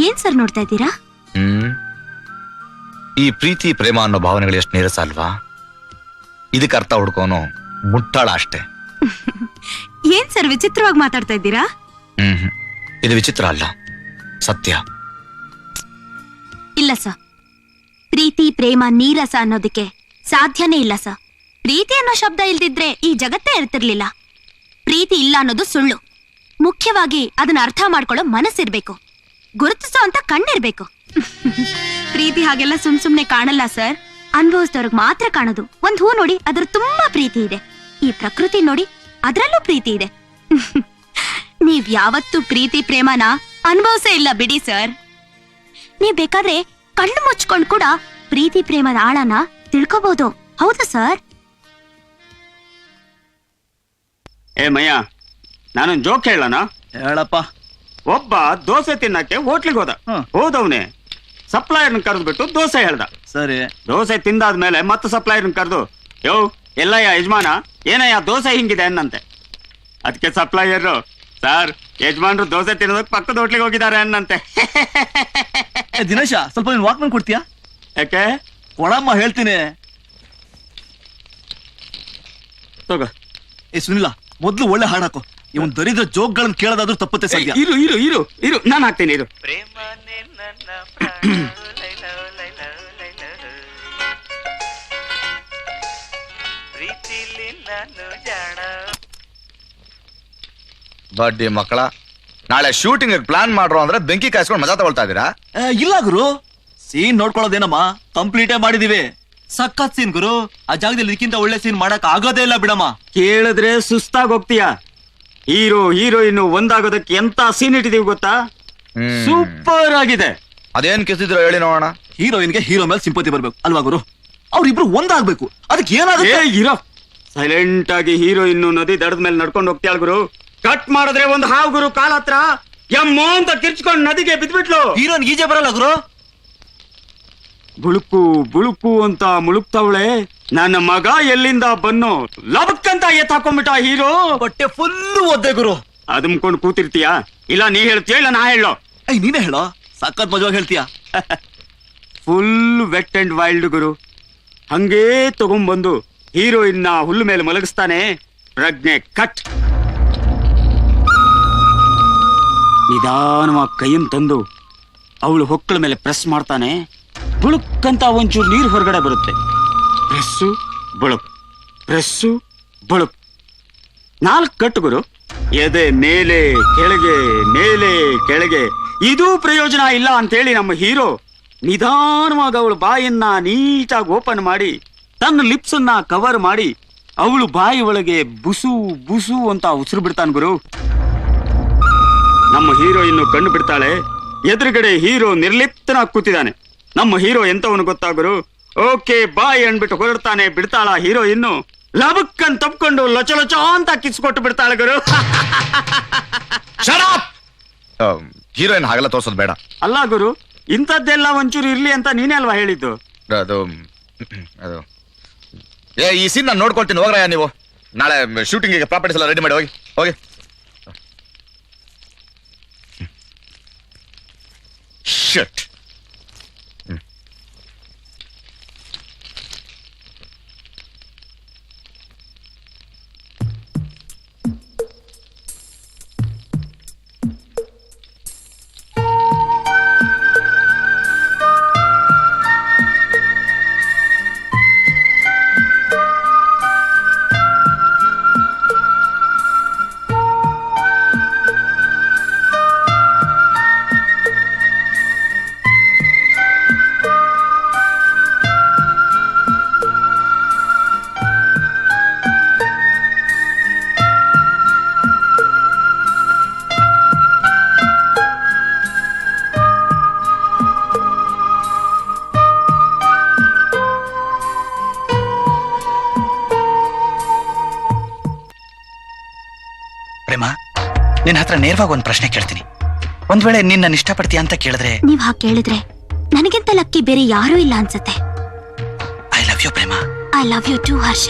ಏನ್ ಸರ್ ನೋಡ್ತಾ ಇದ್ದೀರಾ? ಈ ಪ್ರೀತಿ ಪ್ರೇಮ ಅನ್ನೋ ಭಾವನೆಗಳು ಎಷ್ಟು ನೀರಸ ಅಲ್ವಾ? ಇದಕ್ಕೆ ಅರ್ಥ ಹುಡ್ಕೋನು ಮುಟ್ಟಾಳ ಅಷ್ಟೇ. ಏನ್ ಸರ್ ವಿಚಿತ್ರವಾಗಿ ಮಾತಾಡ್ತಾ ಇದ್ದೀರಾ? ಇದು ವಿಚಿತ್ರ ಅಲ್ಲ, ಸತ್ಯ. ಇಲ್ಲ ಸರ್, ಪ್ರೀತಿ ಪ್ರೇಮ ನೀರಸ ಅನ್ನೋದಕ್ಕೆ ಸಾಧ್ಯನೇ ಇಲ್ಲ ಸರ್. ಪ್ರೀತಿ ಅನ್ನೋ ಶಬ್ದ ಇಲ್ದಿದ್ರೆ ಈ ಜಗತ್ತೇ ಇರ್ತಿರ್ಲಿಲ್ಲ. ಪ್ರೀತಿ ಇಲ್ಲ ಅನ್ನೋದು ಸುಳ್ಳು. ಮುಖ್ಯವಾಗಿ ಅದನ್ನ ಅರ್ಥ ಮಾಡ್ಕೊಳ್ಳೋ ಮನಸ್ಸಿರ್ಬೇಕು, ಗುರುತಿಸೋ ಅಂತ ಕಣ್ಣಿರ್ಬೇಕು. ಪ್ರೀತಿ ಹಾಗೆಲ್ಲ ಸುಮ್ನೆ ಕಾಣಲ್ಲ ಸರ್, ಅನುಭವಿಸಿದವ್ರಿಗೆ ಮಾತ್ರ ಕಾಣೋದು. ಒಂದ್ ಹೂ ನೋಡಿ ಅದ್ರ ತುಂಬಾ ಪ್ರೀತಿ ಇದೆ, ಈ ಪ್ರಕೃತಿ ನೋಡಿ ಅದ್ರಲ್ಲೂ ಪ್ರೀತಿ ಇದೆ. ನೀವ್ ಯಾವತ್ತೂ ಪ್ರೀತಿ ಪ್ರೇಮನ ಅನುಭವಿಸೇ ಇಲ್ಲ ಬಿಡಿ ಸರ್. ನೀವ್ ಬೇಕಾದ್ರೆ ಕಣ್ಣು ಮುಚ್ಕೊಂಡ್ ಕೂಡ ಪ್ರೀತಿ ಪ್ರೇಮದ ಆಳನ ತಿಳ್ಕೋಬಹುದು. ಹೌದಾ ಸರ್? ಏ ಮಯ್ಯ, ನಾನೊಂದ್ ಜೋಕ್ ಹೇಳಣ? ಹೇಳಪ್ಪ. ಒಬ್ಬ ದೋಸೆ ತಿನ್ನಕ್ಕೆ ಹೋಟ್ಲಿಗೆ ಹೋದವನೇ ಸಪ್ಲೈಯರ್ನ ಕರೆದ್ಬಿಟ್ಟು ದೋಸೆ ಹೇಳ್ದ. ಸರಿ. ದೋಸೆ ತಿಂದಾದ್ಮೇಲೆ ಮತ್ತೆ ಸಪ್ಲೈಯರ್ನ ಕರೆದು, ಯೋ ಎಲ್ಲಯ್ಯ ಯಜಮಾನ, ಏನಯ್ಯ ದೋಸೆ ಹಿಂಗಿದೆ ಅನ್ನಂತೆ. ಅದಕ್ಕೆ ಸಪ್ಲೈಯರ್, ಸರ್ ಯಜಮಾನ್ರು ದೋಸೆ ತಿನ್ನೋದಕ್ಕೆ ಪಕ್ಕದ ಹೋಟ್ಲಿಗೆ ಹೋಗಿದ್ದಾರೆ ಅನ್ನಂತೆ. ದಿನೇಶ, ಸ್ವಲ್ಪ ನೀನ್ ವಾಕ್ಮನ್ ಕೊಡ್ತೀಯಾ? ಯಾಕೆ? ಕೊಡಮ್ಮ, ಹೇಳ್ತೀನಿ. ತಗೋ. ಏ ಸುನಿಲ, ಮೊದ್ಲು ಒಳ್ಳೆ ಹಾಡಾಕೋ. ಇವನ್ ದರಿದ್ರ ಜೋಕ್ಗಳನ್ನ ಕೇಳೋದಾದ್ರೂ ತಪ್ಪತ್ತೆ ಸದ್ಯ. ಇರು ಇರು ಇರು ಇರು, ನಾನು ಹಾಕ್ತೀನಿ ಇರು. ಬಡ್ಡಿ ಮಕ್ಕಳ, ನಾಳೆ ಶೂಟಿಂಗ್ ಪ್ಲಾನ್ ಮಾಡ್ರು ಅಂದ್ರೆ ಬೆಂಕಿ ಕಾಯಿಸ್ಕೊಂಡು ಮಜಾ ತಗೊಳ್ತಾ ಇದೀರಾ? ಇಲ್ಲ ಗುರು, ಸೀನ್ ನೋಡ್ಕೊಳ್ಳೋದೇನಮ್ಮ ಕಂಪ್ಲೀಟೇ ಮಾಡಿದೀವಿ. ಸಖತ್ ಸೀನ್ ಗುರು. ಆ ಜಾಗದಲ್ಲಿ ಇದಕ್ಕಿಂತ ಒಳ್ಳೆ ಸೀನ್ ಮಾಡಕ್ ಆಗೋದೇ ಇಲ್ಲ ಬಿಡಮ್ಮ. ಕೇಳಿದ್ರೆ ಸುಸ್ತಾಗಿ ಹೋಗ್ತೀಯ. ಹೀರೋ ಹೀರೋಯಿನ್ ಒಂದಾಗೋದಕ್ಕೆ ಎಂತ ಸೀನ್ ಇಟ್ಟಿದೀವಿ ಗೊತ್ತಾ? ಸೂಪರ್ ಆಗಿದೆ. ಅದೇನ್ ಕಿಸಿದ್ರು ಹೇಳಿ ನೋಡೋಣ. ಹೀರೋಯಿನ್ಗೆ ಹೀರೋ ಮೇಲೆ ಸಿಂಪತಿ ಬರ್ಬೇಕು ಅಲ್ವಾ ಗುರು? ಅವ್ರಿಬ್ರು ಒಂದಾಗ್ಬೇಕು. ಅದಕ್ಕೆ ಏನಾಗುತ್ತೆ? ಹೀರೋ ಸೈಲೆಂಟ್ ಆಗಿ ಹೀರೋಯಿನ್ ನದಿ ದಡದ ಮೇಲೆ ನಡ್ಕೊಂಡು ಹೋಗ್ತಾಳ ಗುರು. ಕಟ್ ಮಾಡಿದ್ರೆ ಒಂದು ಹಾವು ಗುರು ಕಾಲ ಹತ್ರ ಎಮ್ಮೋ ಅಂತ ಕಿರ್ಚ್ಕೊಂಡು ನದಿಗೆ ಬಿದ್ಬಿಟ್ಲು. ಹೀರೋನ್ ಈಜೆ ಬರಲ್ಲ ಗುರು. ಬುಳುಕು ಬುಳುಕು ಅಂತ ಮುಳುಕ್ತಾವಳೆ. ನನ್ನ ಮಗ ಎಲ್ಲಿಂದ ಬನ್ನು ಲಬಕ್ಕಂತ ಎತ್ತಾಕೊಂಡ್ಬಿಟ್ಟ ಹೀರೋ. ಬಟ್ಟೆ ಫುಲ್ ಒದ್ದೆ ಗುರು. ಅದ್ಮ್ಕೊಂಡು ಕೂತಿರ್ತೀಯ? ಇಲ್ಲ ನೀ ಹೇಳ್ತೀಯ, ಇಲ್ಲ ನಾ ಹೇಳೋ? ನೀನೇ ಹೇಳೋ, ಸಖತ್ ಮಜವಾಗಿ ಹೇಳ್ತೀಯ. ಫುಲ್ ವೆಟ್ ಅಂಡ್ ವೈಲ್ಡ್ ಗುರು. ಹಂಗೇ ತಗೊಂಡ್ಬಂದು ಹೀರೋಯಿನ್ನ ಹುಲ್ಲು ಮೇಲೆ ಮಲಗಿಸ್ತಾನೆ. ಪ್ರಜ್ಞೆ ಕಟ್. ನಿಧಾನವಾಗಿ ಕೈಯನ್ನು ತಂದು ಅವಳು ಹೊಕ್ಕಳ ಮೇಲೆ ಪ್ರೆಸ್ ಮಾಡ್ತಾನೆ. ಬುಳುಕ್ಕಂತ ಒಂಚೂರು ನೀರು ಹೊರಗಡೆ ಬರುತ್ತೆ. Press ಬುಳುಕ್, press ಬುಳುಕ್. 4 ಕಟ್ಟು ಗುರು. ಎದೆ ಮೇಲೆ ಕೆಳಗೆ, ಮೇಲೆ ಕೆಳಗೆ. ಇದೂ ಪ್ರಯೋಜನ ಇಲ್ಲ ಅಂತೇಳಿ ನಮ್ಮ ಹೀರೋ ನಿಧಾನವಾಗಿ ಅವಳು ಬಾಯನ್ನ ನೀಟಾಗಿ ಓಪನ್ ಮಾಡಿ ತನ್ನ ಲಿಪ್ಸ್ ಅನ್ನ ಕವರ್ ಮಾಡಿ ಅವಳು ಬಾಯಿ ಒಳಗೆ ಬುಸು ಬುಸು ಅಂತ ಉಸಿರು ಬಿಡ್ತಾನೆ ಗುರು. ನಮ್ಮ ಹೀರೋಯಿನ್ನು ಕಣ್ಣು ಬಿಡ್ತಾಳೆ. ಎದುರುಗಡೆ ಹೀರೋ ನಿರ್ಲಿಪ್ತನಾಗಿ ಕೂತಿದ್ದಾನೆ. ನಮ್ಮ ಹೀರೋ ಎಂತವನು ಗೊತ್ತಾ ಗುರು? ಓಕೆ ಬಾಯ್ ಅನ್ಬಿಟ್ಟು ಹೊರಡ್ತಾನೆ. ಬಿಡ್ತಾಳ ಹೀರೋಯಿನ್ನು. ಲಬಕ್ಕನ್ ತಪ್ಕೊಂಡು ಲೊಚ ಲೊಚ ಅಂತ ಕಿಸ್ಕೊಟ್ಟು ಬಿಡ್ತಾಳೆ ಗುರು. ಹೀರೋಯಿನ್ ಹಾಗೆಲ್ಲ ತೋರ್ಸೋದು ಬೇಡ. ಅಲ್ಲ ಗುರು, ಇಂಥದ್ದೆಲ್ಲ ಒಂಚೂರು ಇರ್ಲಿ ಅಂತ ನೀನೇ ಅಲ್ವಾ ಹೇಳಿದ್ದು? ಅದು ಈ ಸೀನ್ ನಾನು ನೋಡ್ಕೊಳ್ತೀನಿ. ಹೋಗ್ರಯ್ಯ ನೀವು. ನಾಳೆ ಶೂಟಿಂಗಿಗೆ ಪ್ರಾಪರ್ಟೀಸ್ ಎಲ್ಲ ರೆಡಿ ಮಾಡಿ ಹೋಗಿ ಹೋಗಿ. Shit. ಪ್ರೇಮ, ನಿನ್ನ ಹತ್ರ ನೇರವಾಗಿ ಒಂದು ಪ್ರಶ್ನೆ ಕೇಳ್ತೀನಿ. ಒಂದ್ ವೇಳೆ ನಿನ್ನ ಇಷ್ಟಪಡ್ತೀಯ ಅಂತ ಕೇಳಿದ್ರೆ? ನೀವ್ ಹಾಗೆ ಕೇಳಿದ್ರೆ ನನಗಿಂತ ಲಕ್ಕಿ ಬೇರೆ ಯಾರೂ ಇಲ್ಲ ಅನ್ಸುತ್ತೆ. I love you Prema. I love you too Harsha.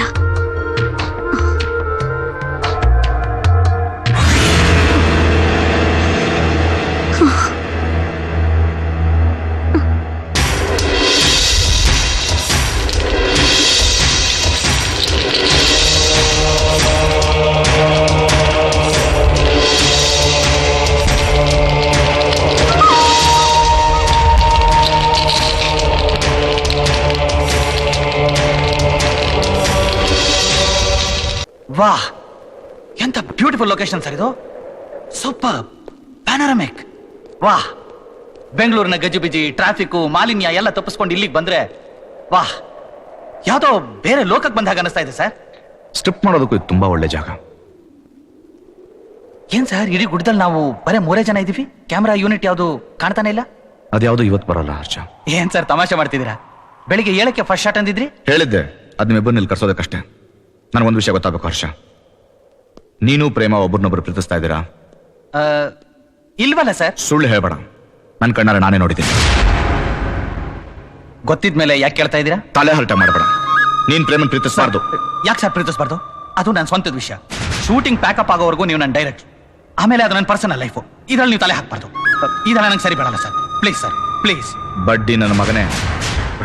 ವಾಹ್, ಎಂತ ಬ್ಯೂಟಿಫುಲ್ ಲೊಕೇಶನ್ ಸರ್ ಇದು. Super panoramic. ವಾಹ್, ಬೆಂಗಳೂರಿನ ಗಜಿಬಿಜಿ, ಟ್ರಾಫಿಕ್, ಮಾಲಿನ್ಯ ಎಲ್ಲ ತಪ್ಪಿಸ್ಕೊಂಡು ಇಲ್ಲಿಗೆ ಬಂದ್ರೆ ವಾಹ್, ಯಾವ್ದೋ ಬೇರೆ ಲೋಕಕ್ಕೆ ಬಂದಾಗ ಅನಿಸ್ತಾ ಇದೆ ಸರ್. ಸ್ಟಿಪ್ ಮಾಡೋದಕ್ಕೂ ಇದು ತುಂಬಾ ಒಳ್ಳೆ ಜಾಗ. ಏನ್ ಸರ್, ಇಡೀ ಗುಡ್ಡದಲ್ಲಿ ನಾವು ಬರೇ 3 ಜನ ಇದೀವಿ, ಕ್ಯಾಮ್ರಾ ಯೂನಿಟ್ ಯಾವ್ದು ಕಾಣ್ತಾನೆ ಇಲ್ಲ. ಅದ್ಯಾವುದು ಇವತ್ತು ಬರಲ್ಲ ಹರ್ಷ. ಏನ್ ಸರ್ ತಮಾಷೆ ಮಾಡ್ತಿದ್ದೀರಾ? ಬೆಳಿಗ್ಗೆ 7ಕ್ಕೆ ಫಸ್ಟ್ ಶಾಟ್ ಅಂದಿದ್ರಿ. ಹೇಳಿದ್ದೆ, ಅದ್ ನಿಮ್ಮಿಬ್ಬರನ್ನ ಇಲ್ಲಿ ಕರ್ಸೋದಕ್ಕಷ್ಟೇ. ನನಗೊಂದು ವಿಷಯ ಗೊತ್ತಾಗಬೇಕು ಹರ್ಷ, ನೀನು ಪ್ರೇಮ ಒಬ್ಬರನ್ನೊಬ್ರು ಪ್ರೀತಿಸ್ತಾ ಇದ್ದೀರಾ? ಇಲ್ವಲ್ಲ ಸರ್. ಸುಳ್ಳು ಹೇಳ್ಬೇಡ, ನನ್ನ ಕಣ್ಣಾರೆ ನಾನೇ ನೋಡಿದ್ದೀನಿ. ಗೊತ್ತಿದ್ಮೇಲೆ ಯಾಕೆ ಕೇಳ್ತಾ ಇದ್ದೀರಾ? ತಲೆ ಹರಟೆ ಮಾಡಬೇಡ. ನೀನ್ ಪ್ರೇಮನ್ ಪ್ರೀತಿಸಬಾರ್ದು. ಯಾಕೆ ಸರ್ ಪ್ರೀತಿಸಬಾರ್ದು? ಅದು ನನ್ನ ಸ್ವಂತದ ವಿಷಯ. ಶೂಟಿಂಗ್ ಪ್ಯಾಕಪ್ ಆಗೋವರೆಗೂ ನೀವು ನನ್ನ ಡೈರೆಕ್ಟ್, ಆಮೇಲೆ ಅದು ನನ್ನ ಪರ್ಸನಲ್ ಲೈಫು. ಇದ್ರಲ್ಲಿ ನೀವು ತಲೆ ಹಾಕ್ಬಾರ್ದು. ಇದೆಲ್ಲ ನಂಗೆ ಸರಿ ಬೇಡಲ್ಲ ಸರ್. Please sir, please. ಬಡ್ಡಿ ನನ್ನ ಮಗನೇ,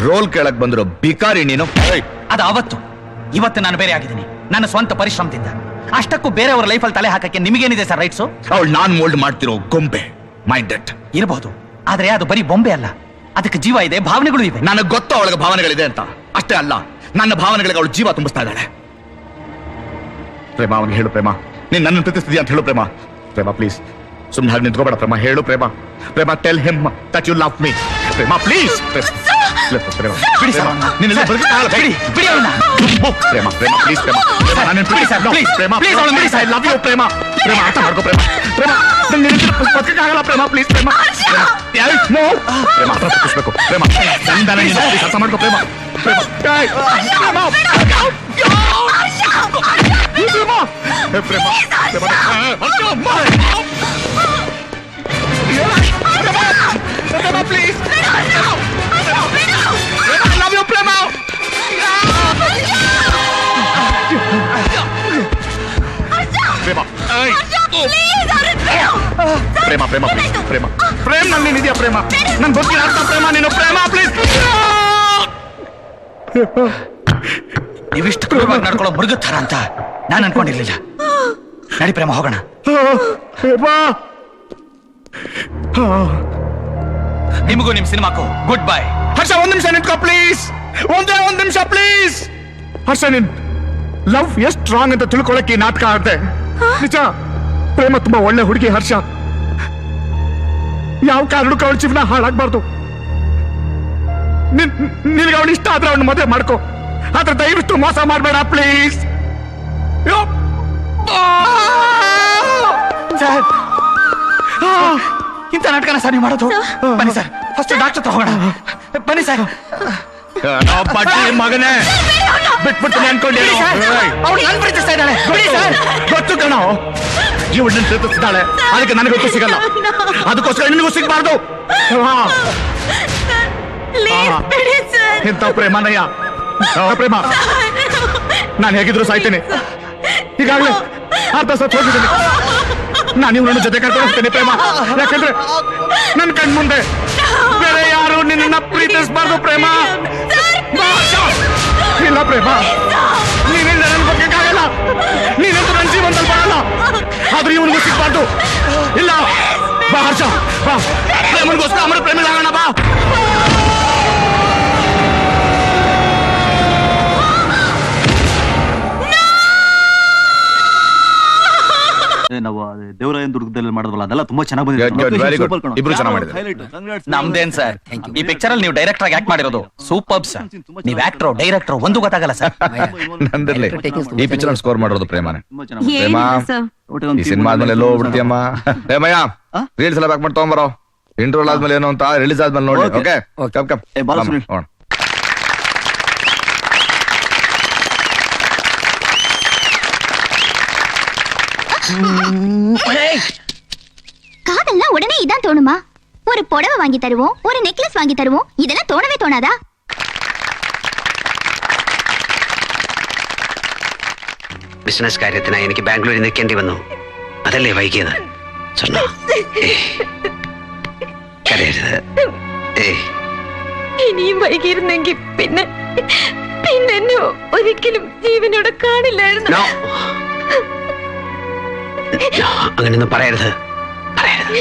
ರೋಲ್ ಕೇಳಕ್ ಬಂದಿರೋ ಬಿಕಾರಿ ನೀನು. ಅದು ಅವತ್ತು. ಇವತ್ತು ನಾನು ಬೇರೆ ಆಗಿದ್ದೀನಿ, ನನ್ನ ಸ್ವಂತ ಪರಿಶ್ರಮದಿಂದ. ಅಷ್ಟಕ್ಕೂ ಬೇರೆಯವರ ಲೈಫಲ್ಲಿ ತಲೆ ಹಾಕಕ್ಕೆ ನಿಮಗೇನಿದೆ ಸರ್ ರೈಟ್ಸು? ಅವಳು ನಾನ್ ಮೋಲ್ಡ್ ಮಾಡ್ತಿರೋ ಗೊಂಬೆ, ಮೈ ಡೆಟ್. ಇರಬಹುದು, ಆದ್ರೆ ಅದು ಬರೀ ಬೊಂಬೆ ಅಲ್ಲ, ಅದಕ್ಕೆ ಜೀವ ಇದೆ, ಭಾವನೆಗಳು ಇವೆ. ನನಗೆ ಗೊತ್ತು ಅವಳಿಗೆ ಭಾವನೆಗಳಿದೆ ಅಂತ. ಅಷ್ಟೇ ಅಲ್ಲ, ನನ್ನ ಭಾವನೆಗಳಿಗೆ ಅವಳು ಜೀವ ತುಂಬಿಸ್ತಾ ಇದ್ದಾಳೆ. ಪ್ರೇಮ, ಅವನಿಗೆ ಹೇಳು ಪ್ರೇಮ, ನೀನ್ ನನ್ನ ಪ್ರೀತಿಸ್ತಿದ್ಯಾ ಅಂತ ಹೇಳು ಪ್ರೇಮ. ಪ್ರೇಮ ಪ್ಲೀಸ್, ಸುಮ್ಮನೆ ಹಾಗೆ ನಿಂತ್ಕೋಬೇಡ ಪ್ರೇಮ, ಹೇಳು Prema. Prema, tell him that you love me. Prema please. ಬಿಡಿ ಸರ್ ಅವ್ನ. ಬಿಡಿ, ಬಿಡಿ ಅವ್ನ. Prema, Prema please Prema. Please, sir, please. Please, ಅವಳನ್ನ ಬಿಡಿ, sir. I love you Prema. Prema, ಅರ್ಥ ಮಾಡ್ಕೋ ಪ್ರೇಮ. ಪ್ರೇಮ, ಆಗಲ್ಲ ಪ್ರೇಮ, ಪ್ಲೀಸ್ ಪ್ರೇಮ. ನೋ ಪ್ರೇಮ, ಅರ್ಥ ತಪ್ಪಿಸ್ಬೇಕು ಪ್ರೇಮ. ನಂದನ ನೀನು ಪ್ಲೀಸ್ ಅರ್ಥ ಮಾಡ್ಕೋ Prema. Prema, please. I love you Prema. Prema, Prema, Prema please. Prema, ಪ್ರೇಮ ನಲ್ಲಿ ಇದೆಯಾ ಪ್ರೇಮ? ನನ್ ಗೊತ್ತಿಲ್ಲ ಅರ್ಥ ಪ್ರೇಮ. ನೀನು ಪ್ರೇಮ ಪ್ಲೀಸ್. ನೀವಿಷ್ಟು ಕ್ರೂರವಾಗಿ ನಡ್ಕೊಳ್ಳೋ ಮೃಗದ ಥರ ಅಂತ ನಾನು ಅನ್ಕೊಂಡಿರ್ಲಿಲ್ಲ. ನಡಿ ಪ್ರೇಮ, ಹೋಗೋಣ. ನಿಮಗೂ ನಿಮ್ ಸಿನಿಮಾಕ್ಕೂ ಗುಡ್ ಬೈ. ಹರ್ಷ, ಒಂದ್ ನಿಮಿಷ ನಿಂತ್ಕೋ ಪ್ಲೀಸ್. ಒಂದ್ ನಿಮಿಷ ಪ್ಲೀಸ್. ಹರ್ಷ, ನಿನ್ ಲವ್ ಎಷ್ಟು ಸ್ಟ್ರಾಂಗ್ ಅಂತ ತಿಳ್ಕೊಳಕ್ಕೆ ಈ ನಾಟಕ ಆಡ್ದೆ. ನಿಜ, ಪ್ರೇಮ ತುಂಬಾ ಒಳ್ಳೆ ಹುಡುಗಿ ಹರ್ಷ. ಯಾವ ಕಾರಣಕ್ಕೂ ಅವಳ ಜೀವನ ಹಾಳಾಗ್ಬಾರ್ದು. ನಿನ್ಗೆ ಅವಳು ಇಷ್ಟ ಆದ್ರೆ ಅವಳು ಮದುವೆ ಮಾಡ್ಕೋ, ಆದ್ರೆ ದಯವಿಟ್ಟು ಮೋಸ ಮಾಡಬೇಡ ಪ್ಲೀಸ್. ಸರ್, ಇಂಥ ನಾಟಕನ ಸರ್ ನೀವು ಮಾಡೋದು? ಬನ್ನಿ ಸರ್, ಫಸ್ಟ್ ಡಾಕ್ಟರ್ ತಗೋಣ. ಬನ್ನಿ ಸರ್. ಮಗನೇ, ಬಿಟ್ಬಿಟ್ಟು ಅನ್ಕೊಂಡಿ. ಅವಳು ನನ್ ಪ್ರೀತಿಸ್ತಾ ಇದ್ದಾಳೆ. ಬಿಡಿ ಸರ್. ಗೊತ್ತು ಕಣೋ, ಇವಳು ನನ್ನ ಪ್ರೀತಿಸ್ತಾಳೆ, ಅದಕ್ಕೆ ನನಗೊತ್ತು ಸಿಗಲ್ಲ. ಅದಕ್ಕೋಸ್ಕರ ನಿನಗೂ ಸಿಗಬಾರ್ದು. ಇಂಥ ಪ್ರೇಮನಯ್ಯ, ಪ್ರೇಮ. ನಾನು ಹೇಗಿದ್ರು ಸಾಯ್ತೇನೆ. ಈಗಾಗಲೇ ಅರ್ಧ ಸತ್ ಹೋಗಿದ್ದೀನಿ. ನಾನು ಇವ್ ನನ್ನ ಜೊತೆ ಕರ್ಕೊಂಡು ಹೋಗ್ತೇನೆ ಪ್ರೇಮ. ಯಾಕಂದ್ರೆ ನನ್ನ ಕಣ್ ಮುಂದೆ ಬೇರೆ ಯಾರು ನಿನ್ನ ಪ್ರೀತಿಸಬಾರ್ದು ಪ್ರೇಮ. ಇಲ್ಲ ಪ್ರೇಮ, ನೀನಿಂದ ನನ್ ಬಗ್ಗೆಕ್ಕಾಗಲ್ಲ. ನೀನಂತೂ ನನ್ನ ಜೀವನದಲ್ಲಿ ಬರಲ್ಲ, ಆದ್ರೆ ಇವನಿಗೂ ಸಿಗ್ಬಾರ್ದು. ಇಲ್ಲ, ಬಾ ಹರ್ಷ, ಬಾ. ಪ್ರೇಮನಿಗೋಸ್ಕರ ಅಮರ ಪ್ರೇಮಿಗಳಾಗೋಣ, ಬಾ. ನಾವು ದೇವರಾಯನ ದುರ್ಗದಲ್ಲಿ ಮಾಡಿದ್ವಲ್ಲ, ಅದೆಲ್ಲ ತುಂಬಾ ಚೆನ್ನಾಗಿ ಬಂದಿದೆ. ಇಬ್ರು ಚೆನ್ನಾಗಿ ಮಾಡಿದ್ರು. ನಮ್ದೇನ್ ಸರ್, ಈ ಪಿಕ್ಚರ್ ಅಲ್ಲಿ ನೀವು ಡೈರೆಕ್ಟರ್ ಆಗಿ ಆಕ್ಟ್ ಮಾಡಿರೋದು ಸೂಪರ್ ಸರ್. ನೀವ್ ಆಕ್ಟರ್ ಡೈರೆಕ್ಟರ್ ಒಂದು ಗೊತ್ತಾಗಲ್ಲ ಸರ್. ನಂದಿರ್ಲಿ, ಈ ಪಿಕ್ಚರ್ ಸ್ಕೋರ್ ಮಾಡಿರೋದು ಪ್ರೇಮನೇ. ಏನಿಲ್ಲ ಸರ್. ಈ ಸಿನಿಮಾ ಆದ್ಮೇಲೆ ಎಲ್ಲೋ ಹೋಗ್ಬಿಡ್ತೀಯಮ್ಮ. ಮಯ್ಯ, ರೀಲ್ಸ್ ಎಲ್ಲ ಬ್ಯಾಕ್ ಮಾಡಿ ತಗೊಂಬರೋ. ಇಂಟರ್ವಲ್ ಆದ್ಮೇಲೆ ಏನು ಅಂತ ರಿಲೀಸ್ ಆದ್ಮೇಲೆ ನೋಡಿ. Okay, come come. காதல்னா உடனே இதான் தோணுமா? ஒரு புடவை வாங்கி தருவோம், ஒரு நெக்லஸ் வாங்கி தருவோம், இதெல்லாம் தோணவே தோணாதா? ബിസിനസ് കാര്യത്തിനായി എനിക്ക് ബാംഗ്ലൂരിൽ നിൽക്കേണ്ടി വന്നു. അതല്ലേ വൈകിയത്? സ്വർണ്ണ, കരയരുത്. ഇനിയും വൈകിയിരുന്നെങ്കിൽ പിന്നെ എന്നെ ഒരിക്കലും ജീവനോടെ കാണില്ലായിരുന്നു. അങ്ങനെയൊന്നും പറയരുത്, പറയരുത്.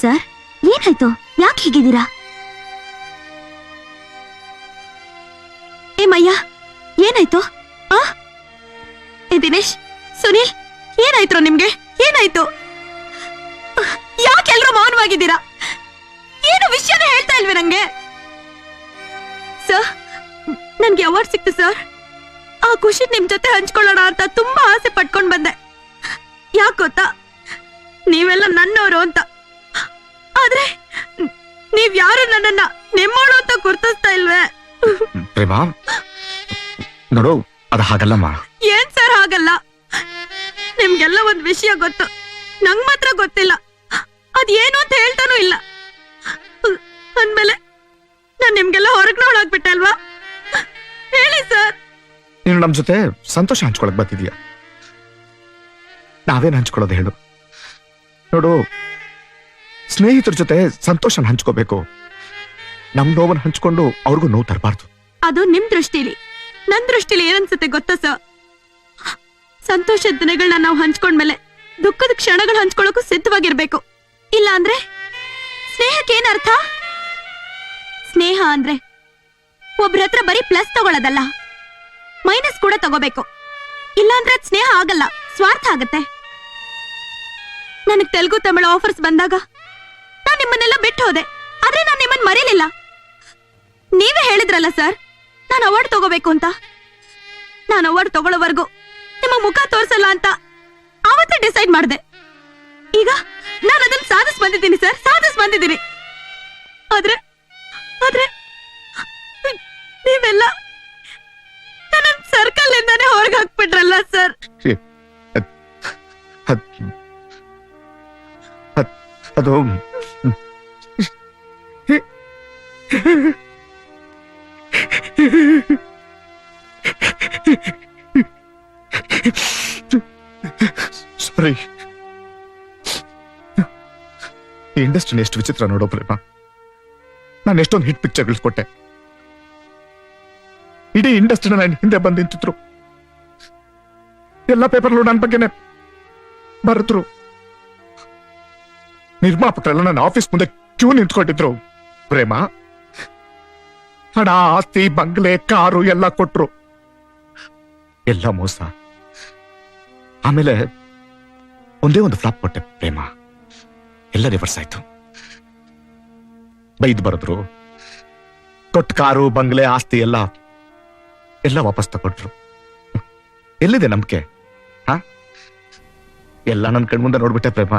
ಸರ್ ಏನಾಯ್ತು? ಯಾಕೆ ಹೀಗಿದ್ದೀರಾ? ಏ ಮಯ್ಯ, ಏನಾಯ್ತು? ಆ ಏ ದಿನೇಶ್, ಸುನೀಲ್, ಏನಾಯ್ತು ನಿಮ್ಗೆ? ಏನಾಯ್ತು? ಯಾಕೆಲ್ರೂ ಮೌನವಾಗಿದ್ದೀರಾ? ಏನು ವಿಷಯನ ಹೇಳ್ತಾ ಇಲ್ವಿ ನಂಗೆ? ಸರ್, ನನ್ಗೆ ಅವಾರ್ಡ್ ಸಿಕ್ತು ಸರ್. ಆ ಖುಷಿ ನಿಮ್ ಜೊತೆ ಹಂಚ್ಕೊಳ್ಳೋಣ ಅಂತ ತುಂಬಾ ಆಸೆ ಪಟ್ಕೊಂಡ್ ಬಂದೆ. ಯಾಕೆ ಗೊತ್ತಾ? ನೀವೆಲ್ಲ ನನ್ನವರು ಅಂತ. ಆದ್ರೆ ನೀವ್ ಯಾರು ನನ್ನನ್ನ ನಿಮ್ಮೋಳು ಅಂತ ಗುರ್ತಿಸ್ತಾ ಇಲ್ವೇ? ಪ್ರೇಮ, ನೋಡು, ಅದು ಹಾಗಲ್ಲಮ್ಮ. ಏನ್ ಸರ್ ಹಾಗಲ್ಲ? ನಿಮ್ಗೆಲ್ಲ ಒಂದ್ ವಿಷಯ ಗೊತ್ತು, ನಂಗ್ ಮಾತ್ರ ಗೊತ್ತಿಲ್ಲ. ಅದೇನು ಅಂತ ಹೇಳ್ತಾನೂ ಇಲ್ಲ. ಅಂದ್ಮೇಲೆ ನಾನ್ ನಿಮ್ಗೆಲ್ಲ ಹೊರಗ್ನೋಳಾಗ್ಬಿಟ್ಟೆ ಅಲ್ವಾ? ಹೇಳಿ ಸರ್. ನೀನು ನಮ್ ಜೊತೆ ಸಂತೋಷ ಹಂಚ್ಕೊಳಕ್ ಬರ್ತಿದ್ಯಾ? ನಾವೇನ್ ಹಂಚ್ಕೊಳ್ಳೋದು ಹೇಳು? ನೋಡು, ಸ್ನೇಹಿತರ ಜೊತೆ ಸಂತೋಷನ ಹಂಚ್ಕೋಬೇಕು. ನಮ್ ನೋವನ್ನ ಹಂಚ್ಕೊಂಡು ಅವ್ರಿಗೂ ನೋವು ತರಬಾರ್ದು. ಅದು ನಿಮ್ ದೃಷ್ಟಿಲಿ. ನನ್ ದೃಷ್ಟಿಲಿ ಏನನ್ಸುತ್ತೆ ಗೊತ್ತಾ ಸರ್? ಸಂತೋಷದ ದಿನಗಳನ್ನ ನಾವು ಹಂಚ್ಕೊಂಡ್ಮೇಲೆ ದುಃಖದ ಕ್ಷಣಗಳು ಹಂಚ್ಕೊಳ್ಳೋಕು ಸಿದ್ಧವಾಗಿರ್ಬೇಕು. ಇಲ್ಲ ಅಂದ್ರೆ ಸ್ನೇಹಕ್ಕೆ ಏನ್ ಅರ್ಥ? ಸ್ನೇಹ ಅಂದ್ರೆ ಒಬ್ರ ಹತ್ರ ಬರೀ ಪ್ಲಸ್ ತಗೊಳ್ಳೋದಲ್ಲ, ಮೈನಸ್ ಕೂಡ ತಗೋಬೇಕು. ಇಲ್ಲ ಅಂದ್ರೆ ಅದ್ ಸ್ನೇಹ ಆಗಲ್ಲ, ಸ್ವಾರ್ಥ ಆಗತ್ತೆ. ನನಗ್ ತೆಲುಗು ತಮಿಳು ಆಫರ್ಸ್ ಬಂದಾಗ ನಾನ್ ನಿಮ್ಮನ್ನೆಲ್ಲ ಬಿಟ್ಟು ಹೋದೆ. ಆದ್ರೆ ನಾನ್ ನಿಮ್ಮನ್ನ ಮರೀಲಿಲ್ಲ. ನೀವೇ ಹೇಳಿದ್ರಲ್ಲ ಸರ್, ನಾನು ಅವಾರ್ಡ್ ತಗೋಬೇಕು ಅಂತ. ನಾನು ಅವಾರ್ಡ್ ತಗೊಳ್ಳೋವರೆಗೂ ನಿಮ್ಮ ಮುಖ ತೋರ್ಸಲ್ಲ ಅಂತ ಆವತ್ತೇ ಡಿಸೈಡ್ ಮಾಡಿದೆ. ಈಗ ನಾನು ಅದನ್ನ ಸಾಧಿಸ್ ಬಂದಿದ್ದೀನಿ ಸರ್, ಸಾಧಿಸ್ ಬಂದಿದ್ದೀನಿ. ಆದ್ರೆ ಆದ್ರೆ ನೀವೆಲ್ಲ ನನ್ನ ಸರ್ಕಲ್ ಇಂದಾನೆ ಹೊರಗೆ ಹಾಕ್ಬಿಟ್ರಲ್ಲ ಸರ್. ಅದು ಸಾರಿ. ಈ ಇಂಡಸ್ಟ್ರಿನ ಎಷ್ಟು ವಿಚಿತ್ರ ನೋಡೋ ಪ್ರೇಮ. ನಾನು ಎಷ್ಟೊಂದು ಹಿಟ್ ಪಿಕ್ಚರ್ಗಳು ಕೊಟ್ಟೆ. ಇಡೀ ಇಂಡಸ್ಟ್ರಿನ ನಾನು ಹಿಂದೆ ಬಂದು ನಿಂತಿದ್ರು. ಎಲ್ಲ ಪೇಪರ್ಗಳು ನನ್ನ ಬಗ್ಗೆನೆ ಬರೆದ್ರು. ನಿರ್ಮಾಪಕರೆಲ್ಲ ನನ್ನ ಆಫೀಸ್ ಮುಂದೆ ಕ್ಯೂ ನಿಂತ್ಕೊಂಡಿದ್ರು. ಪ್ರೇಮ, ಹಣ, ಆಸ್ತಿ, ಬಂಗ್ಲೆ, ಕಾರು ಎಲ್ಲ ಕೊಟ್ರು. ಎಲ್ಲ ಮೋಸ. ಆಮೇಲೆ ಒಂದೇ ಒಂದು ಫ್ಲಾಪ್ ಕೊಟ್ಟೆ ಪ್ರೇಮ. ಎಲ್ಲ ರಿವರ್ಸ್ ಆಯ್ತು. ಬೈದ್ ಬರೆದ್ರು. ಕೊಟ್ಟ ಕಾರು, ಬಂಗ್ಲೆ, ಆಸ್ತಿ ಎಲ್ಲ ವಾಪಸ್ ತಗೊಟ್ರು. ಎಲ್ಲಿದೆ ನಂಬಿಕೆ? ಹ, ಎಲ್ಲ ನನ್ನ ಕಣ್ಮುಂದೆ ನೋಡ್ಬಿಟ್ಟೆ ಪ್ರೇಮ.